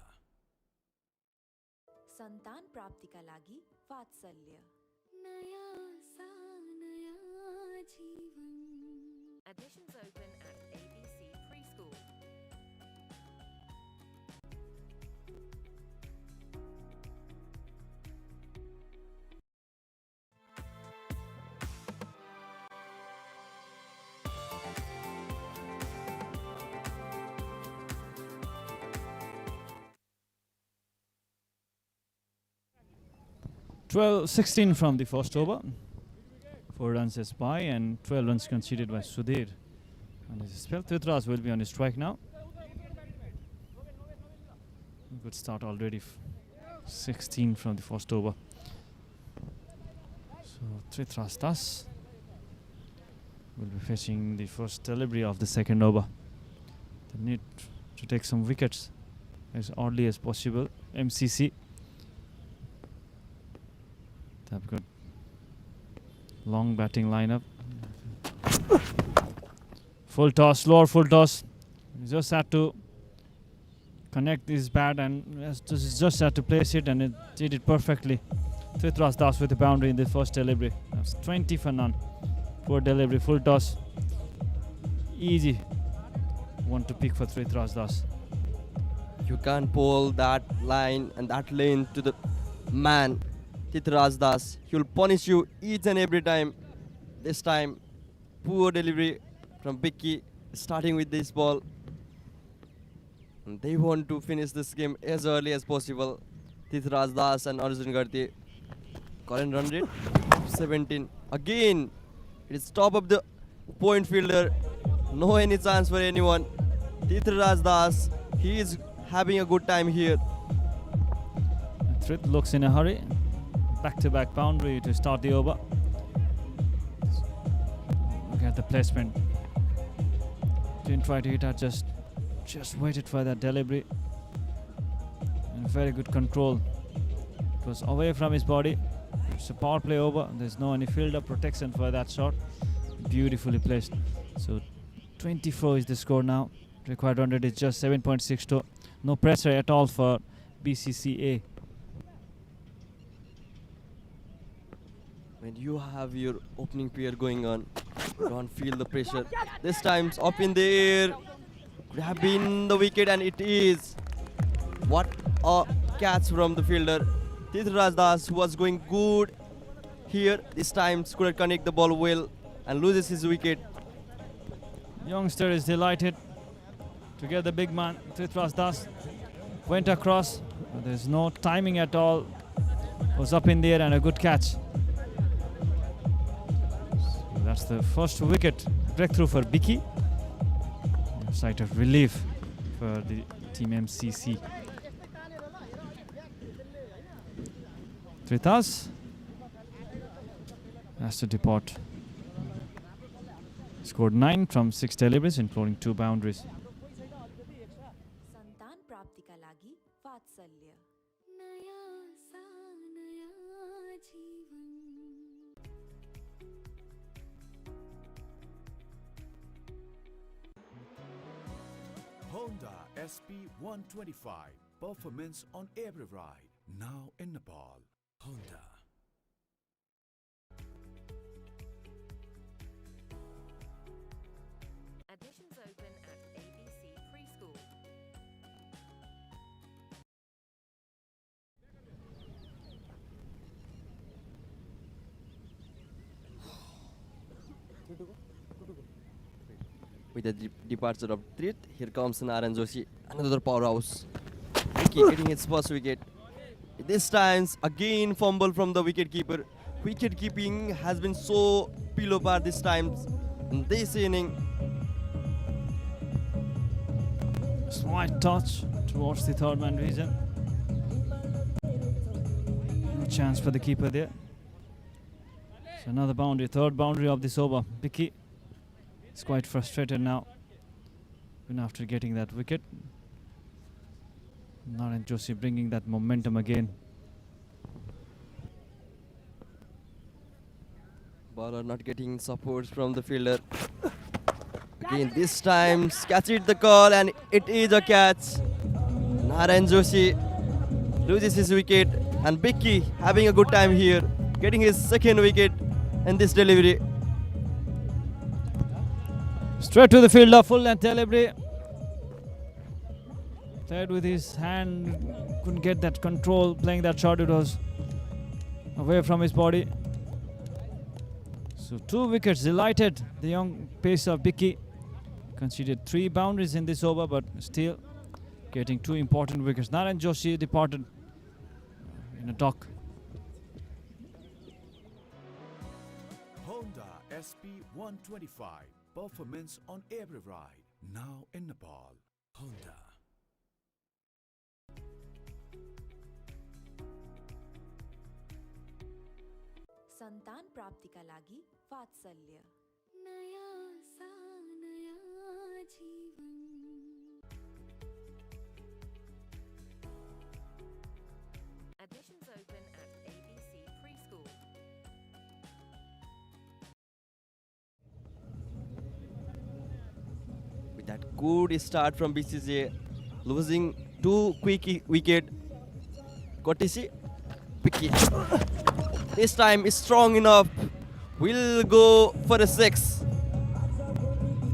सन्तान प्राप्तिका लागि वात्सल्य Additions open at ABC Preschool. (16) from the first over. 4 runs as by and 12 runs conceded by Sudhir. And his spell, Trithras will be on his strike now. Good start already. 16 from the first over. So Trithras Das will be fetching the first delivery of the second over. They need to take some wickets as early as possible. MCC, they've got long batting lineup. Full toss, slower full toss. He just had to connect his bat and just had to place it, and it did it perfectly. Trithras Das with the boundary in the first delivery. That's 20 for none. Poor delivery, full toss. Easy one to pick for Trithras Das. You can't pull that line and that lane to the man, Trithras Das. He'll punish you each and every time. This time, poor delivery from Vicky, starting with this ball. And they want to finish this game as early as possible. Trithras Das and Arjun Garti. Current run rate 17. Again, it is top of the point fielder. No any chance for anyone. Trithras Das, he is having a good time here. Trith looks in a hurry. Back-to-back boundary to start the over. Look at the placement. Didn't try to hit out, just waited for that delivery. And very good control. It was away from his body. It's a power play over. There's no any fielder protection for that shot. Beautifully placed. So 24 is the score now. Required run rate is just 7.62. No pressure at all for BCCA. When you have your opening pair going on, you don't feel the pressure. This time's up in the air. Could have been the wicket, and it is. What a catch from the fielder. Trithras Das was going good here. This time couldn't connect the ball well and loses his wicket. Youngster is delighted to get the big man. Trithras Das went across. There's no timing at all. Was up in the air and a good catch. So that's the first wicket breakthrough for Vicky. A sight of relief for the team MCC. Trithras has to depart. Scored 9 from 6 deliveries, including 2 boundaries. सन्तान प्राप्ति का लागि वात्सल्य Honda SP 125. Performance on every ride. Now in Nepal. Honda. Admissions open at ABC Preschool. With the departure of Trith, here comes Narayan Joshi, another powerhouse. Vicky getting his first wicket. This time, again fumble from the wicketkeeper. Wicket keeping has been so below par this time in this inning. Slight touch towards the third man region. No chance for the keeper there. So another boundary, third boundary of this over. Vicky is quite frustrated now, even after getting that wicket. Narayan Joshi bringing that momentum again. Bowler not getting support from the fielder. Again, this time, catch it the call, and it is a catch. Narayan Joshi loses his wicket, and Vicky having a good time here, getting his second wicket in this delivery. Straight to the fielder, full length delivery. Played with his hand, couldn't get that control. Playing that shot, it was away from his body. So 2 wickets, delighted the young pace of Vicky. Conceded 3 boundaries in this over, but still getting 2 important wickets. Narayan Joshi departed in a dock. Honda SP 125. Performance on every ride. Now in Nepal. Honda. सन्तान प्राप्तिका लागि वात्सल्य Admissions open at ABC Preschool. With that good start from BCC, losing 2 quick wicket. Kotisi, picky. This time is strong enough. We'll go for a 6.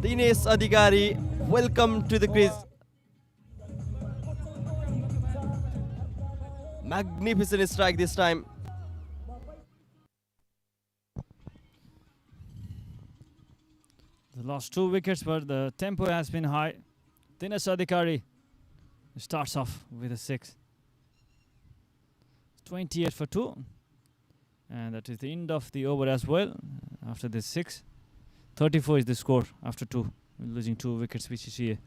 Dinesh Adhikari, welcome to the crease. Magnificent strike this time. The last 2 wickets, but the tempo has been high. Dinesh Adhikari starts off with a 6. 28 for 2. And that is the end of the over as well. After this 6. 34 is the score after 2. We're losing 2 wickets, BCCA.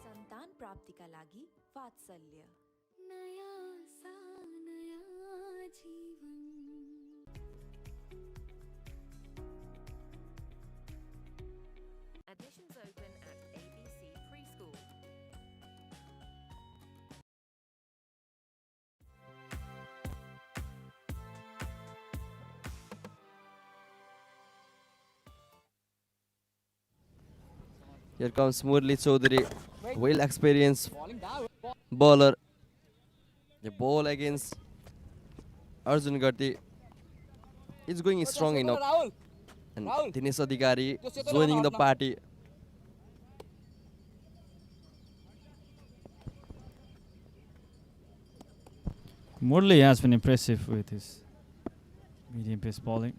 सन्तान प्राप्तिका लागि वात्सल्य Admissions open at ABC Preschool. Here comes Murli Chaudhary, well experienced bowler. The ball against Arjun Gatti is going strong enough. And Dinesh Adhikari joining the party. Murli has been impressive with his medium pace bowling.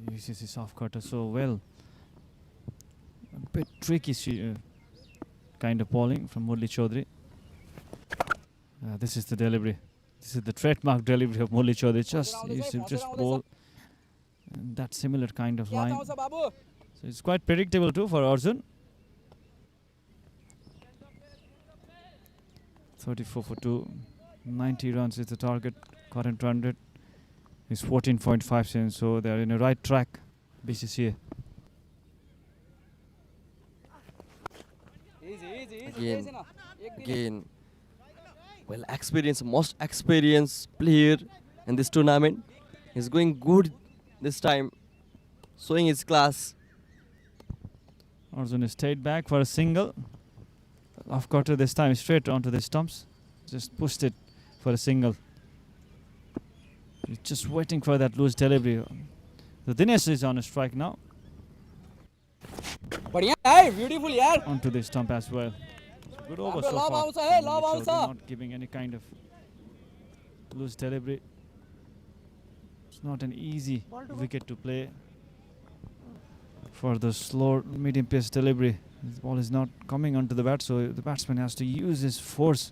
He uses his off cutter so well. A bit tricky kind of bowling from Murli Chaudhary. This is the delivery. This is the trademark delivery of Murli Chaudhary. Just bowl that similar kind of line. So it's quite predictable too for Arjun. 34 for 2. 90 runs is the target. Current run rate is 14.5 cents. So they are in a right track, BCCA. Again, well experienced, most experienced player in this tournament. He's going good this time, showing his class. Arjun stayed back for a single. Off cutter this time straight onto the stumps. Just pushed it for a single. He's just waiting for that loose delivery. The Dinesh is on a strike now. Beautiful, yaar. Onto the stump as well. Good over so Lob far. bounce hai, Murli lob bounce. Chaudhary not giving any kind of loose delivery. It's not an easy wicket to play for the slow medium pace delivery. The ball is not coming onto the bat, so the batsman has to use his force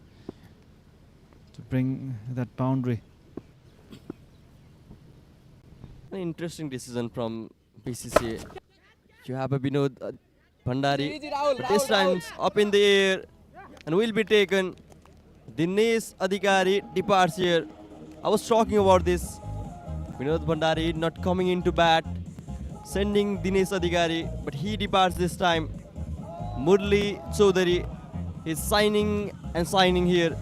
to bring that boundary. An interesting decision from BCCA. You have a Binod Bhandari, but this time up in the air and will be taken. Dinesh Adhikari departs here. I was talking about this. Binod Bhandari not coming into bat, sending Dinesh Adhikari, but he departs this time. Murli Chaudhary is signing and signing here.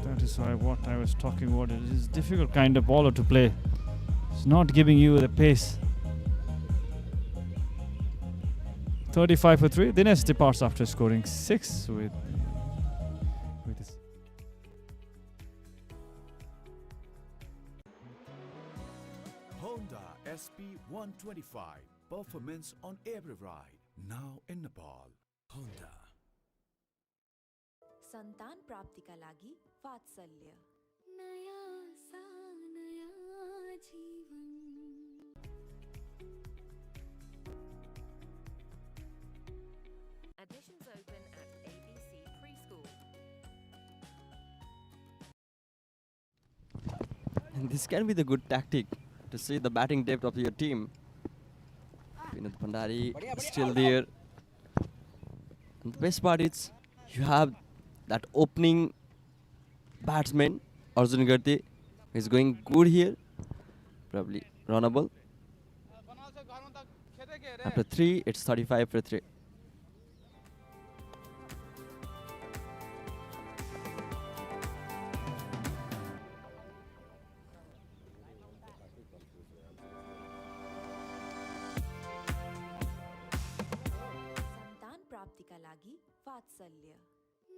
That is what I was talking about. It is a difficult kind of bowler to play. It's not giving you the pace. 35 for 3. Dinesh departs after scoring 6 with this. Honda SP 125. Performance on every ride. Now in Nepal. Honda. सन्तान प्राप्तिका लागि वात्सल्य Admissions open at ABC Preschool. And this can be the good tactic to see the batting depth of your team. Vinod Bhandari still there. And the best part is you have that opening batsman Arjun Garde is going good here. Probably runnable. After 3, it's 35 for 3. सन्तान प्राप्तिका लागि वात्सल्य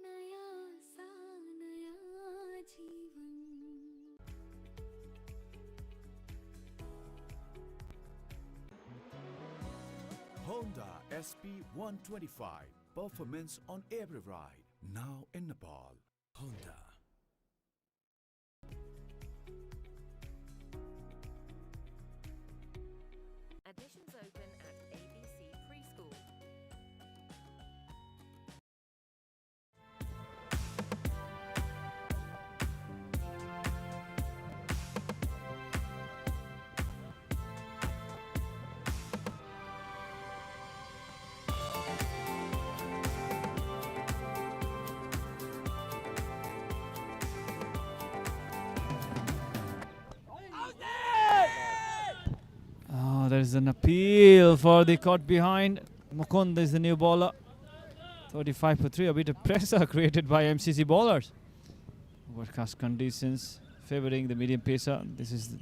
नयाँ सा नयाँ जीवन Honda SP 125. Performance on every ride. Now in Nepal. Honda. Admissions open at ABC Preschool. Oh, there is an appeal for the caught behind. Mukund is the new bowler. 35 for 3. A bit of pressure created by MCC bowlers. Overcast conditions favoring the medium pacer. This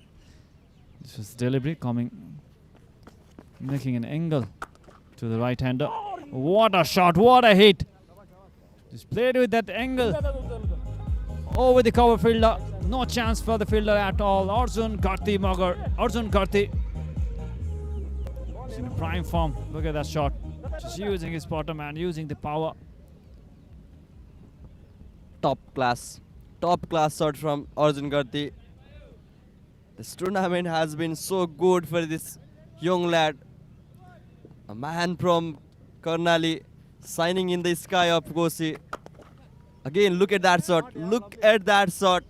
was delivery coming, making an angle to the right hander. What a shot! What a hit! Just played with that angle over the cover fielder. No chance for the fielder at all. Arjun Karthi Magar. Arjun Karthi. He's in prime form. Look at that shot. Just using his bottom and using the power. Top class shot from Arjun Garde. This tournament has been so good for this young lad. A man from Karnali signing in the sky of Gosi. Again, look at that shot. Look at that shot.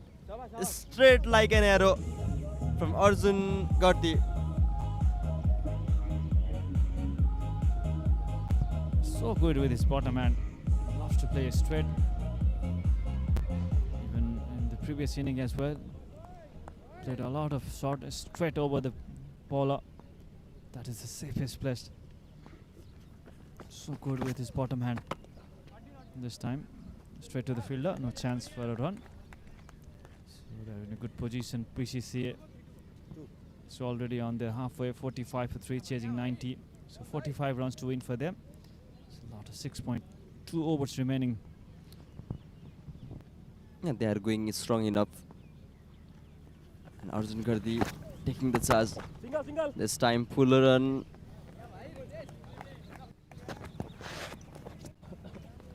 Straight like an arrow from Arjun Garde. So good with his bottom hand. Loves to play straight. Even in the previous inning as well. Played a lot of shot straight over the bowler. That is the safest place. So good with his bottom hand. This time, straight to the fielder. No chance for a run. So they're in a good position. BCC is already on the halfway. 45 for 3, chasing 90. So 45 runs to win for them. A lot of 6.2 overs remaining. Yeah, they are going strong enough. And Arjun Garde taking the charge. This time full run.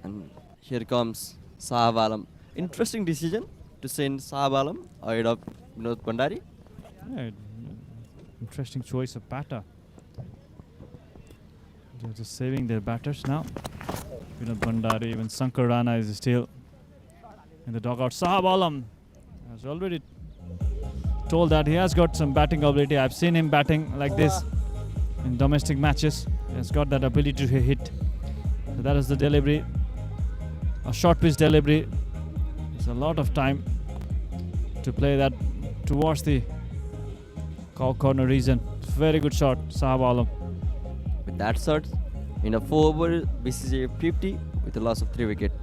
And here comes Sahab Alam. Interesting decision to send Sahab Alam ahead of Vinod Bhandari. Yeah, interesting choice of batter. They're just saving their batters now. Vinod Bhandari, even Sankar Rana is still in the dugout. Sahab Alam has already told that he has got some batting ability. I've seen him batting like this in domestic matches. He has got that ability to hit. So that is the delivery. A short pitch delivery. There's a lot of time to play that towards the cow corner region. Very good shot, Sahab Alam. With that shot, in a 4 over, BCC 50 with a loss of 3 wickets.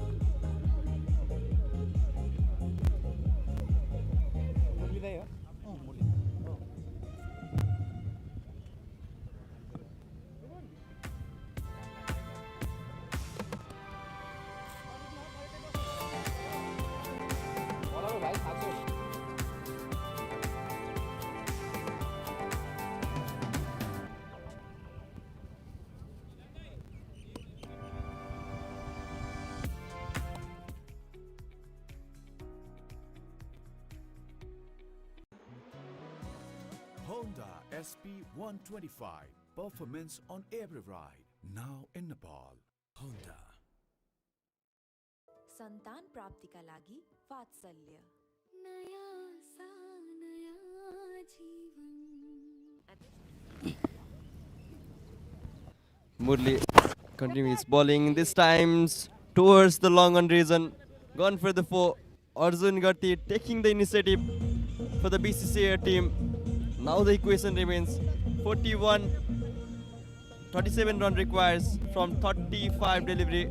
Honda SP 125. Performance on every ride. Now in Nepal. Honda. सन्तान प्राप्तिका लागि वात्सल्य नयाँ सा नयाँ जीवन Murli continues his bowling. This time towards the long on reason. Gone for the 4. Arjun Gati taking the initiative for the BCCA team. Now the equation remains 41. 27 run requires from 35 delivery.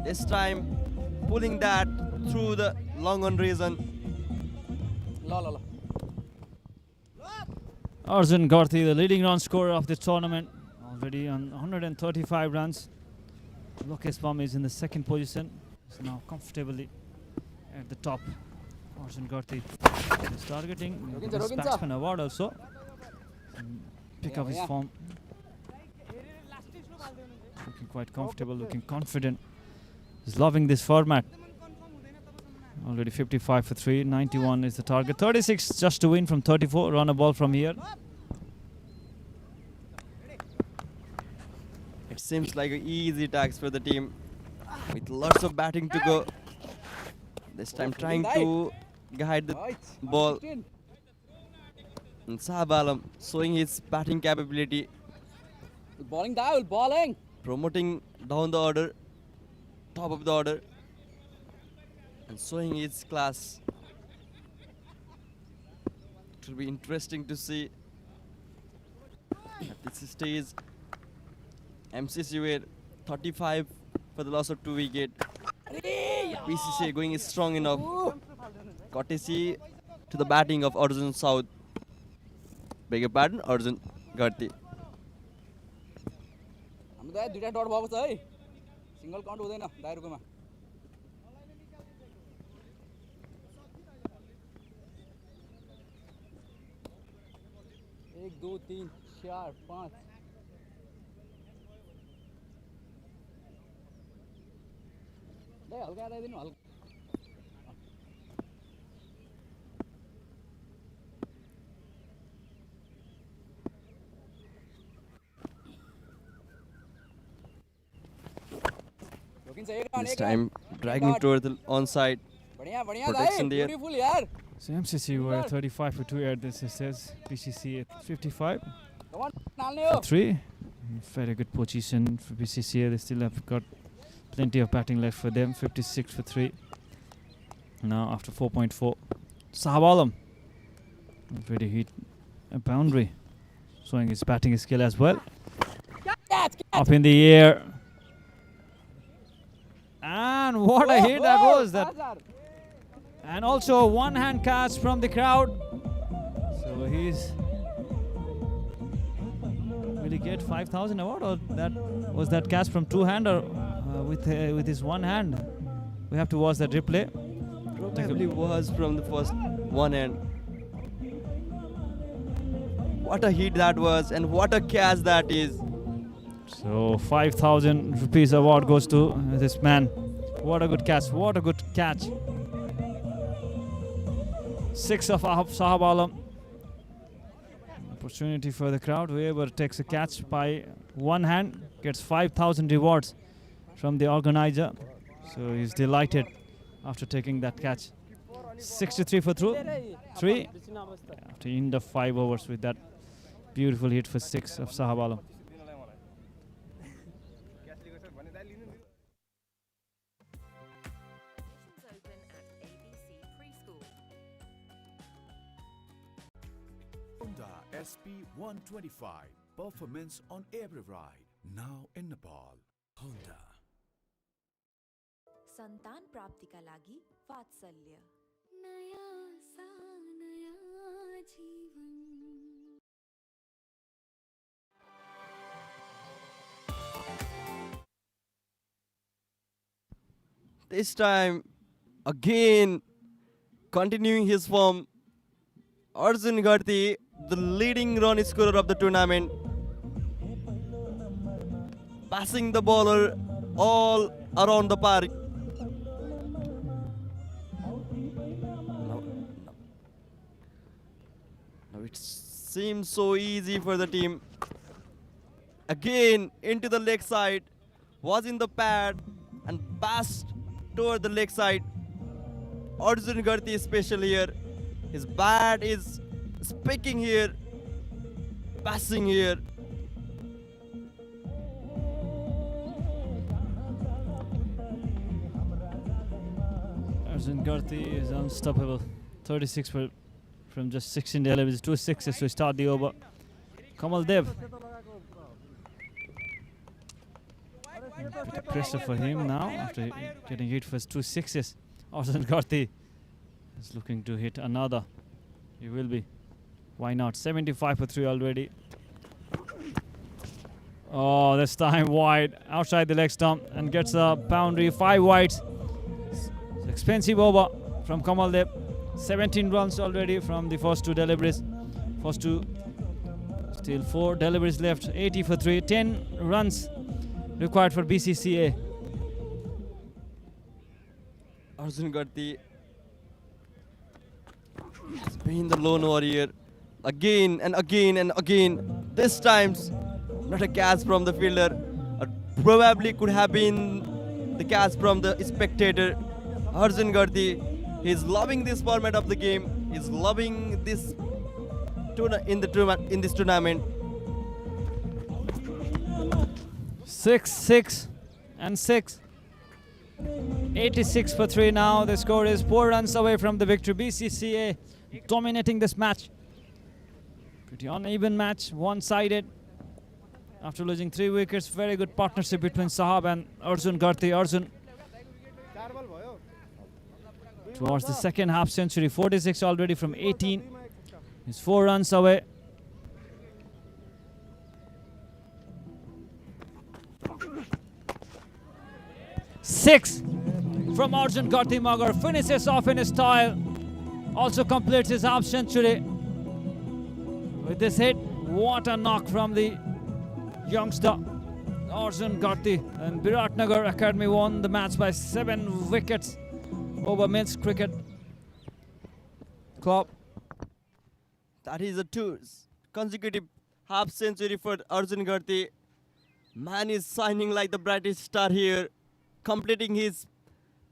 This time pulling that through the long on reason. Arjun Garthi, the leading run scorer of the tournament, already on 135 runs. Lokesh Pam is in the second position. He's now comfortably at the top. Arjun Garthi is targeting this batsman award also. Pick up his form. Looking quite comfortable, looking confident. He's loving this format. Already 55 for 3, 91 is the target. 36 just to win from 34. Run a ball from here. It seems like an easy task for the team with lots of batting to go. This time trying to guide the ball. And Sahab Alam showing his batting capability. Bowling. Promoting down the order, top of the order. And showing his class. It will be interesting to see at this stage. MCC were 35 for the loss of 2 wickets. BCC going strong enough. Courtesy to the batting of Arjun South. Beg your pardon, Arjun Garthi. दुईटा डट भएको छ है single count हुँदैन दाइरुकोमा 1 2 3 4 5 ले हल्का आइदिनु हल्का This time dragging toward the onside. Protection there. So MCC were at 35 for 2 at this, it says. BCC at 55 for 3. Very good position for BCC. They still have got plenty of batting left for them. 56 for 3. Now after 4.4. Sahab Alam already hit a boundary, showing his batting skill as well. Up in the air. And what a hit that was! That, and also a one-hand catch from the crowd. So he's will he get 5,000 award, or that was that catch from two-hand, or with his one hand? We have to watch that replay. Probably was from the first one hand. What a hit that was, and what a catch that is. So 5,000 rupees award goes to this man. What a good catch, what a good catch. 6 of Sahab Alam. Opportunity for the crowd. Whoever takes a catch by one hand gets 5,000 rewards from the organizer. So he's delighted after taking that catch. 63 for 3. After end of 5 overs with that beautiful hit for 6 of Sahab Alam. Open at ABC Preschool. Honda SP 125. Performance on every ride. Now in Nepal. Honda. सन्तान प्राप्तिका लागि वात्सल्य This time, again, continuing his form, Arjun Garthi, the leading run scorer of the tournament, passing the bowler all around the park. Now it seems so easy for the team. Again, into the leg side, was in the pad and passed toward the leg side. Arjun Garthi special here. His bat is speaking here, passing here. Arjun Garthi is unstoppable. 36 from just 16 deliveries, 2 sixes to start the over. Kamal Dev. Bit of pressure for him now after getting hit for his 2 sixes. Arjun Garthi is looking to hit another. He will be. Why not? 75 for 3 already. Oh, this time wide, outside the leg stump, and gets a boundary. 5 wides. It's expensive over from Kamal Dev. 17 runs already from the first 2 deliveries. First 2, still 4 deliveries left. 80 for 3. 10 runs required for BCCA. Arjun Garthi has been the lone warrior again and again and again. This time's not a catch from the fielder. Probably could have been the catch from the spectator. Arjun Garthi, he's loving this format of the game. He's loving this in this tournament. 6, 6, and 6. 86 for 3 now. The score is 4 runs away from the victory. BCCA dominating this match. Pretty uneven match, one-sided. After losing 3 wickets, very good partnership between Sahab and Arjun Garthi. Arjun towards the second half century. 46 already from 18. He's 4 runs away. Six from Arjun Garthi Magar. Finishes off in his style. Also completes his half century. With this hit, what a knock from the youngster Arjun Garthi. And BIRATNAGAR Academy won the match by 7 wickets over Men's Cricket Club. That is a 2 consecutive half century for Arjun Garthi. Man is shining like the brightest star here, completing his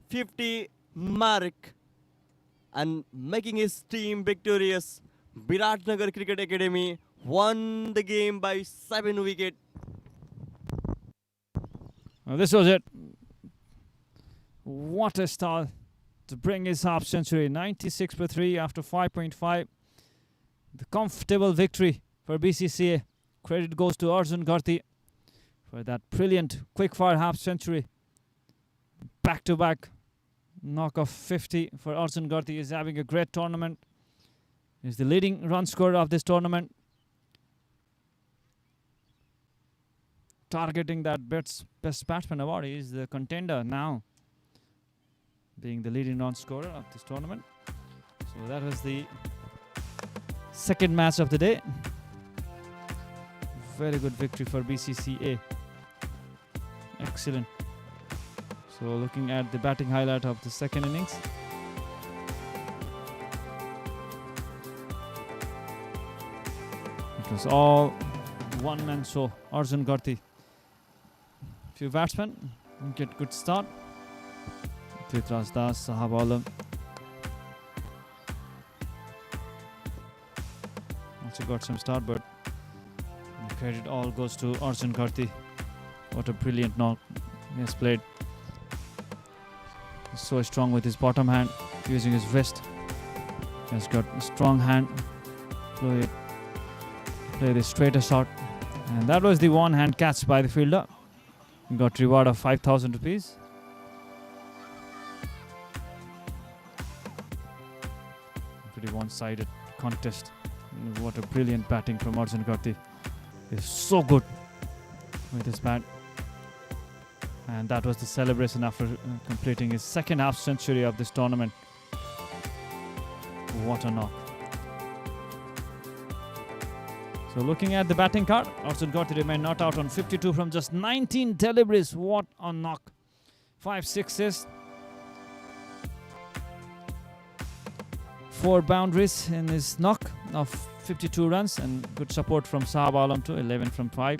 50 mark and making his team victorious. BIRATNAGAR Cricket Academy won the game by 7 wickets. Well, this was it. What a start to bring his half century. 96 for 3 after 5.5. The comfortable victory for BCCA. Credit goes to Arjun Garthi for that brilliant quick-fire half century. Back-to-back knock of 50 for Arjun Garthi. Is having a great tournament. He's the leading run scorer of this tournament. Targeting that best batsman award. He is the contender now, being the leading run scorer of this tournament. So that was the second match of the day. Very good victory for BCCA. Excellent. So looking at the batting highlight of the second innings. It was all one-man show. Arjun Garthi. Few batsmen get good start. Prithviraj Das, Sahab Alam. Also got some start, but credit all goes to Arjun Garthi. What a brilliant knock he has played. He's so strong with his bottom hand, using his wrist. He has got a strong hand. Play the straighter shot. And that was the one-hand catch by the fielder. He got reward of 5,000 rupees. Pretty one-sided contest. What a brilliant batting from Arjun Garthi. He's so good with his bat. And that was the celebration after completing his second half century of this tournament. What a knock. So looking at the batting card, Arjun Garthi remained not out on 52 from just 19 deliveries. What a knock. 5 sixes. 4 boundaries in his knock of 52 runs, and good support from Sahab Alam too, 11 from 5.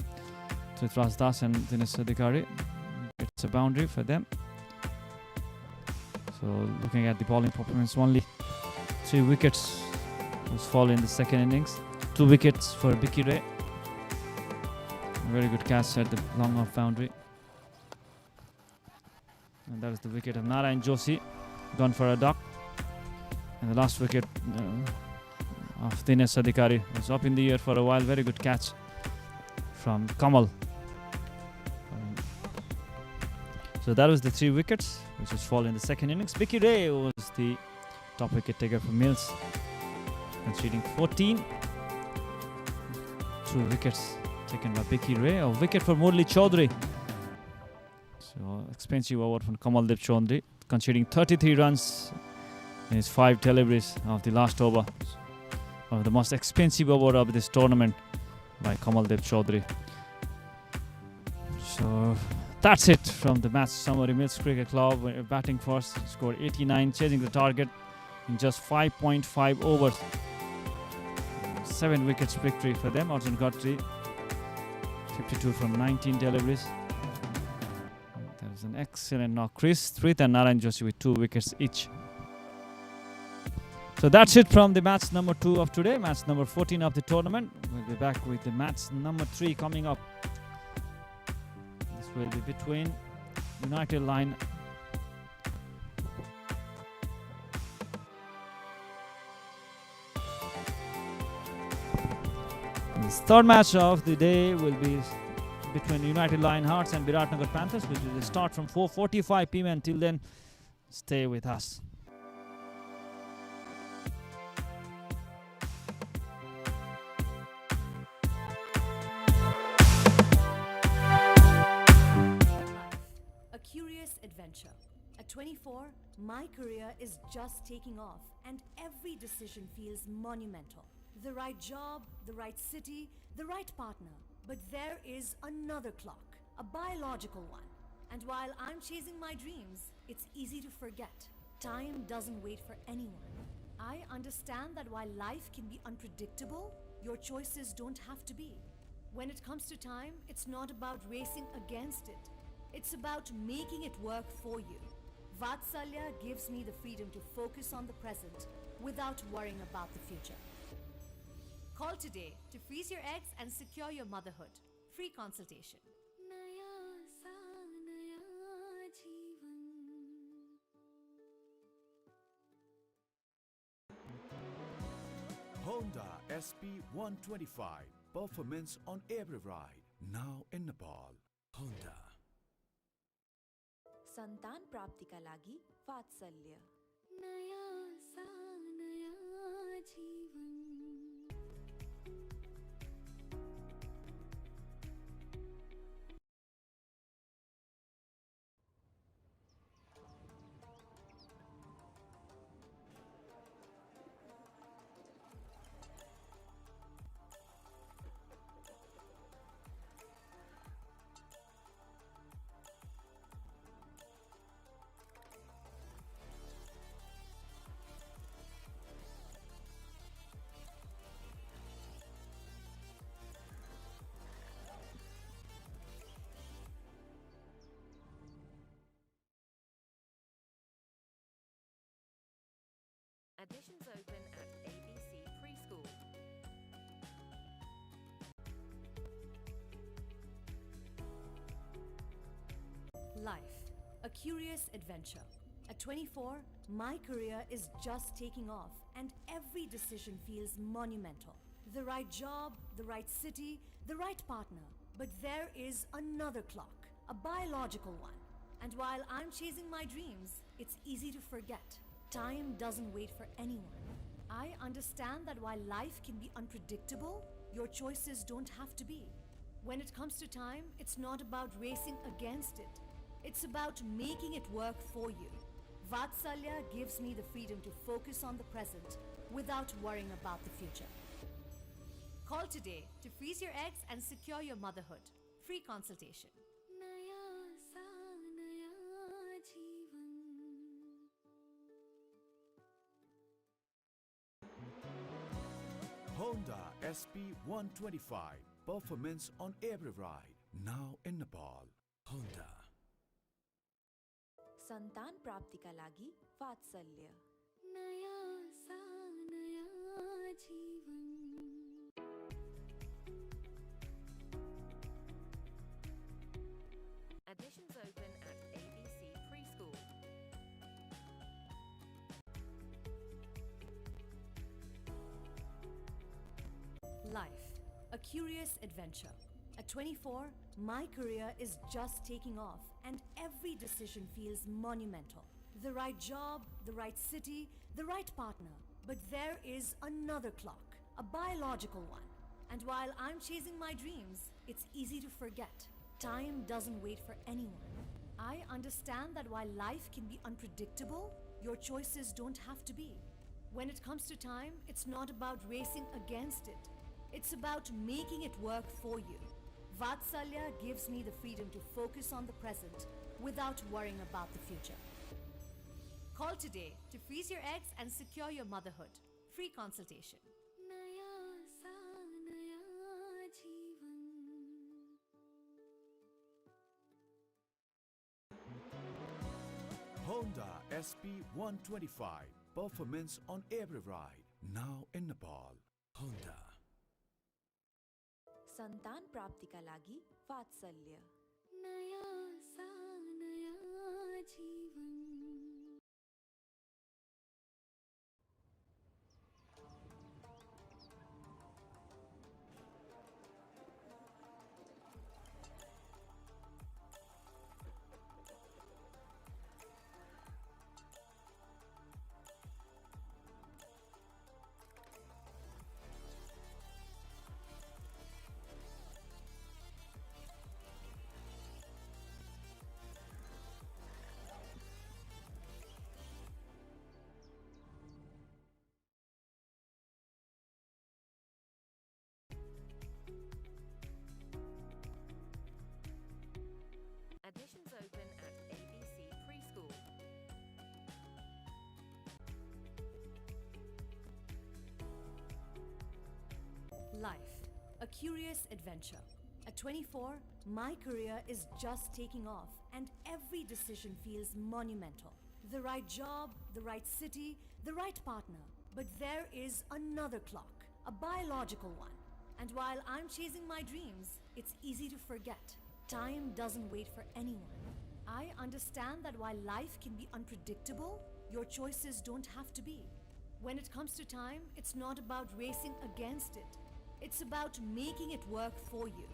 Prithviraj Das and Dinesh Adhikari. It's a boundary for them. So looking at the bowling performance, only 3 wickets was fall in the second innings. 2 wickets for Vicky Ray. Very good catch at the long off boundary. And that is the wicket of Narayan Joshi. gone for a duck. And the last wicket of Dinesh Adhikari was up in the air for a while. Very good catch from Kamal. So that was the 3 wickets which was fall in the second innings. Vicky Ray was the top wicket taker for Mills, conceding 14. 2 wickets taken by Vicky Ray. A wicket for Murli Chaudhary. So expensive over from Kamaldev Chaudhary, conceding 33 runs in his 5 deliveries of the last over. One of the most expensive over of this tournament by Kamaldev Chaudhary. So that's it from the match summary. Mills Cricket Club batting first, scored 89, chasing the target in just 5.5 overs. 7 wickets victory for them. Arjun Khatri, 52 from 19 deliveries. That was an excellent knock. Chris Trith and Narayan Joshi with 2 wickets each. So that's it from the match number 2 of today, match number 14 of the tournament. We'll be back with the match number 3 coming up. This will be between United Line This third match of the day will be between United Lionhearts and BIRATNAGAR Panthers, which will start from 4:45 p.m. Until then, stay with us. A curious adventure. At 24, my career is just taking off, and every decision feels monumental. The right job, the right city, the right partner. But there is another clock, a biological one. And while I'm chasing my dreams, it's easy to forget. Time doesn't wait for anyone. I understand that while life can be unpredictable, your choices don't have to be. When it comes to time, it's not about racing against it. It's about making it work for you. Vatsalya gives me the freedom to focus on the present without worrying about the future. Call today to freeze your eggs and secure your motherhood. Free consultation. Honda SP 125. Performance on every ride. Now in Nepal. Honda. सन्तान प्राप्ति का लागि वात्सल्य Admissions open at ABC Preschool. Life, a curious adventure. At 24, my career is just taking off, and every decision feels monumental. The right job, the right city, the right partner. But there is another clock, a biological one. And while I'm chasing my dreams, it's easy to forget. Time doesn't wait for anyone. I understand that while life can be unpredictable, your choices don't have to be. When it comes to time, it's not about racing against it. It's about making it work for you. Vatsalya gives me the freedom to focus on the present without worrying about the future. Call today to freeze your eggs and secure your motherhood. Free consultation. Honda SP 125. Performance on every ride. Now in Nepal. Honda. सन्तान प्राप्ति का लागि वात्सल्य Admissions open at ABC Preschool. Life, a curious adventure. At 24, my career is just taking off, and every decision feels monumental. The right job, the right city, the right partner. But there is another clock, a biological one. And while I'm chasing my dreams, it's easy to forget. Time doesn't wait for anyone. I understand that while life can be unpredictable, your choices don't have to be. When it comes to time, it's not about racing against it. It's about making it work for you. Vatsalya gives me the freedom to focus on the present without worrying about the future. Call today to freeze your eggs and secure your motherhood. Free consultation. Honda SP 125. Performance on every ride. Now in Nepal. Honda. सन्तान प्राप्तिका लागि वात्सल्य Admissions open at ABC Preschool. Life, a curious adventure. At 24, my career is just taking off, and every decision feels monumental. The right job, the right city, the right partner. But there is another clock, a biological one. And while I'm chasing my dreams, it's easy to forget. Time doesn't wait for anyone. I understand that while life can be unpredictable, your choices don't have to be. When it comes to time, it's not about racing against it. It's about making it work for you.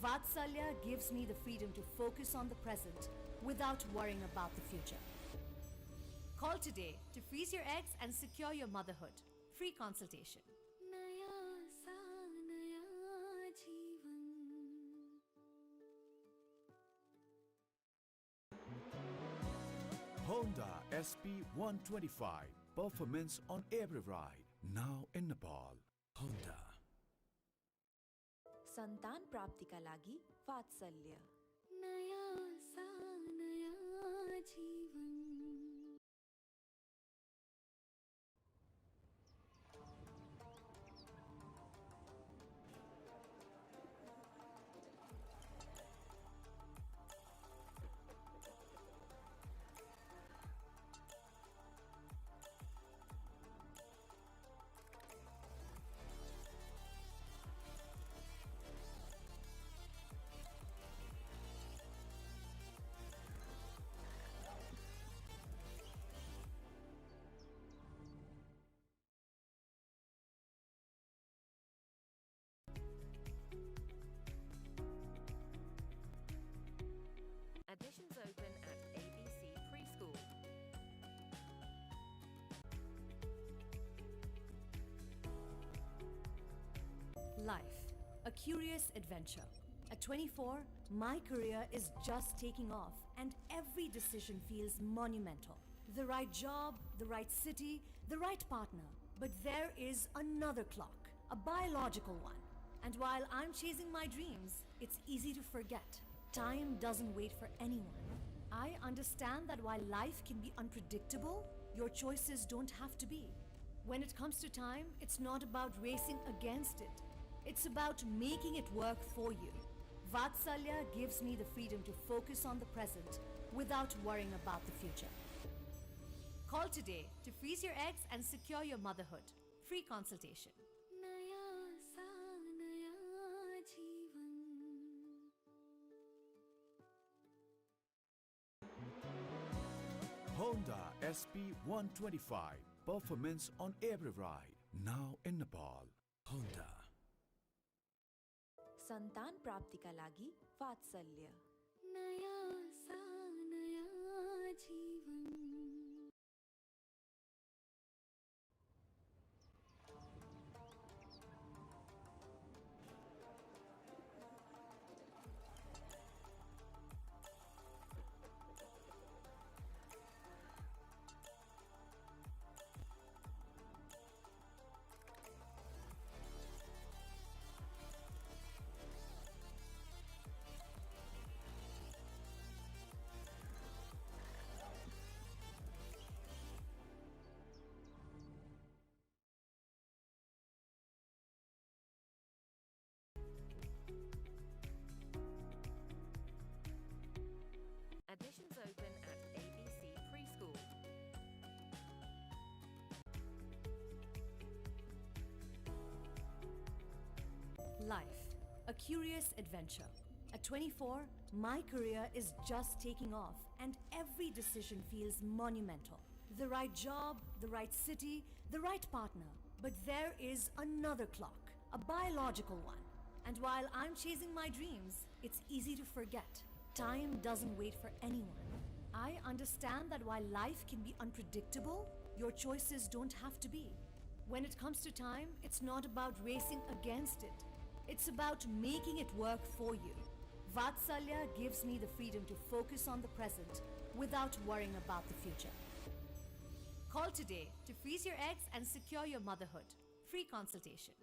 Vatsalya gives me the freedom to focus on the present without worrying about the future. Call today to freeze your eggs and secure your motherhood. Free consultation. Honda SP 125. Performance on every ride. Now in Nepal. Honda. सन्तान प्राप्तिका लागि वात्सल्य Admissions open at ABC Preschool. Life, a curious adventure. At 24, my career is just taking off, and every decision feels monumental. The right job, the right city, the right partner. But there is another clock, a biological one. And while I'm chasing my dreams, it's easy to forget. Time doesn't wait for anyone. I understand that while life can be unpredictable, your choices don't have to be. When it comes to time, it's not about racing against it. It's about making it work for you. Vatsalya gives me the freedom to focus on the present without worrying about the future. Call today to freeze your eggs and secure your motherhood. Free consultation. Honda SP 125. Performance on every ride. Now in Nepal. Honda. सन्तान प्राप्तिका लागि वात्सल्य Admissions open at ABC Preschool. Life, a curious adventure. At 24, my career is just taking off, and every decision feels monumental. The right job, the right city, the right partner. But there is another clock, a biological one. And while I'm chasing my dreams, it's easy to forget. Time doesn't wait for anyone. I understand that while life can be unpredictable, your choices don't have to be. When it comes to time, it's not about racing against it. It's about making it work for you. Vatsalya gives me the freedom to focus on the present without worrying about the future. Call today to freeze your eggs and secure your motherhood. Free consultation.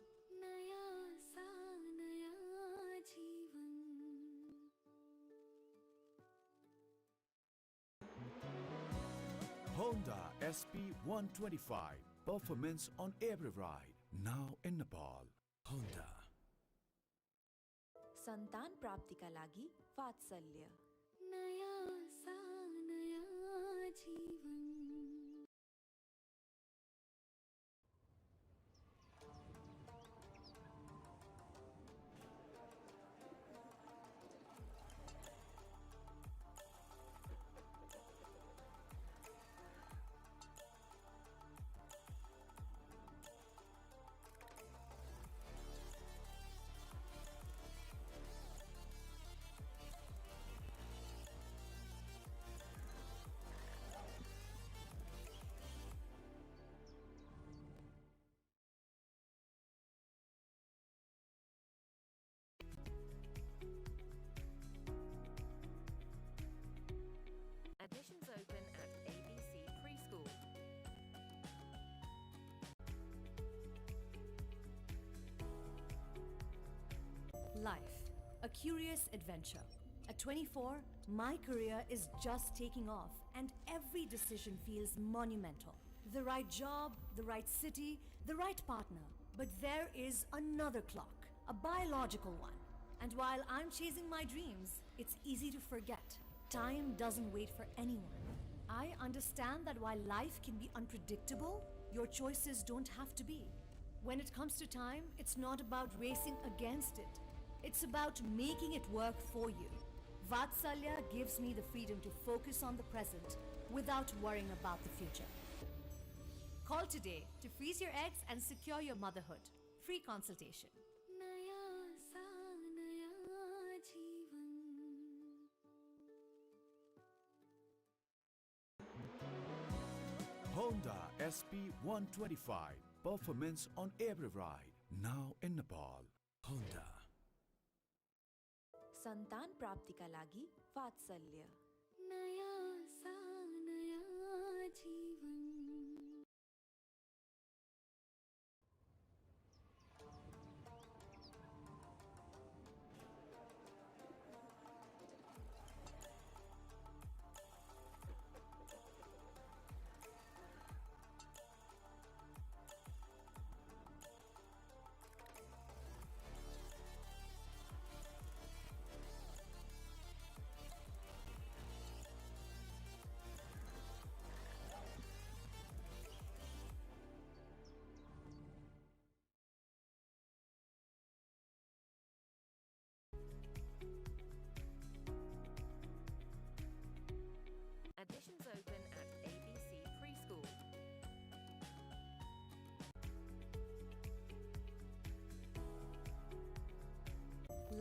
Honda SP 125. Performance on every ride. Now in Nepal. Honda. सन्तान प्राप्तिका लागि वात्सल्य Admissions open at ABC Preschool. Life, a curious adventure. At 24, my career is just taking off, and every decision feels monumental. The right job, the right city, the right partner. But there is another clock, a biological one. And while I'm chasing my dreams, it's easy to forget. Time doesn't wait for anyone. I understand that while life can be unpredictable, your choices don't have to be. When it comes to time, it's not about racing against it. It's about making it work for you. Vatsalya gives me the freedom to focus on the present without worrying about the future. Call today to freeze your eggs and secure your motherhood. Free consultation. Honda SP 125. Performance on every ride. Now in Nepal. Honda. सन्तान प्राप्तिका लागि वात्सल्य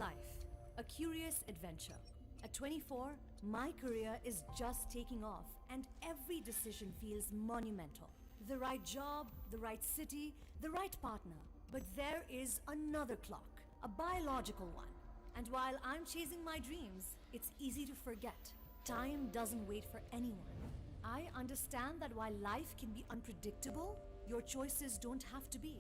Life, a curious adventure. At 24, my career is just taking off, and every decision feels monumental. The right job, the right city, the right partner. But there is another clock, a biological one. And while I'm chasing my dreams, it's easy to forget. Time doesn't wait for anyone. I understand that while life can be unpredictable, your choices don't have to be.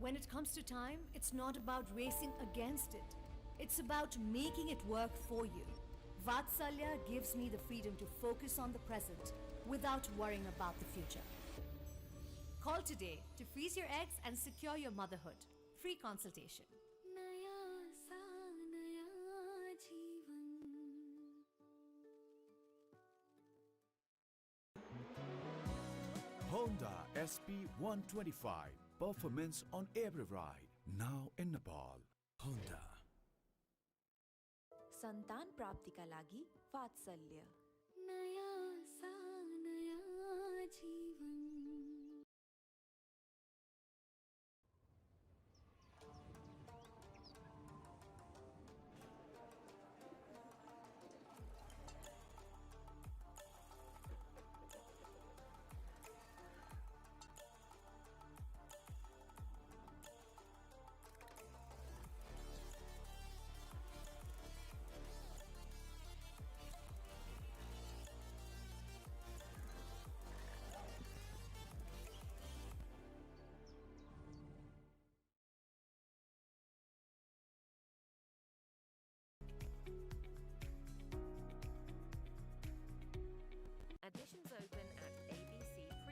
When it comes to time, it's not about racing against it. It's about making it work for you. Vatsalya gives me the freedom to focus on the present without worrying about the future. Call today to freeze your eggs and secure your motherhood. Free consultation. Honda SP 125. Performance on every ride. Now in Nepal. Honda. सन्तान प्राप्तिका लागि वात्सल्य नयाँ सा नयाँ जीवन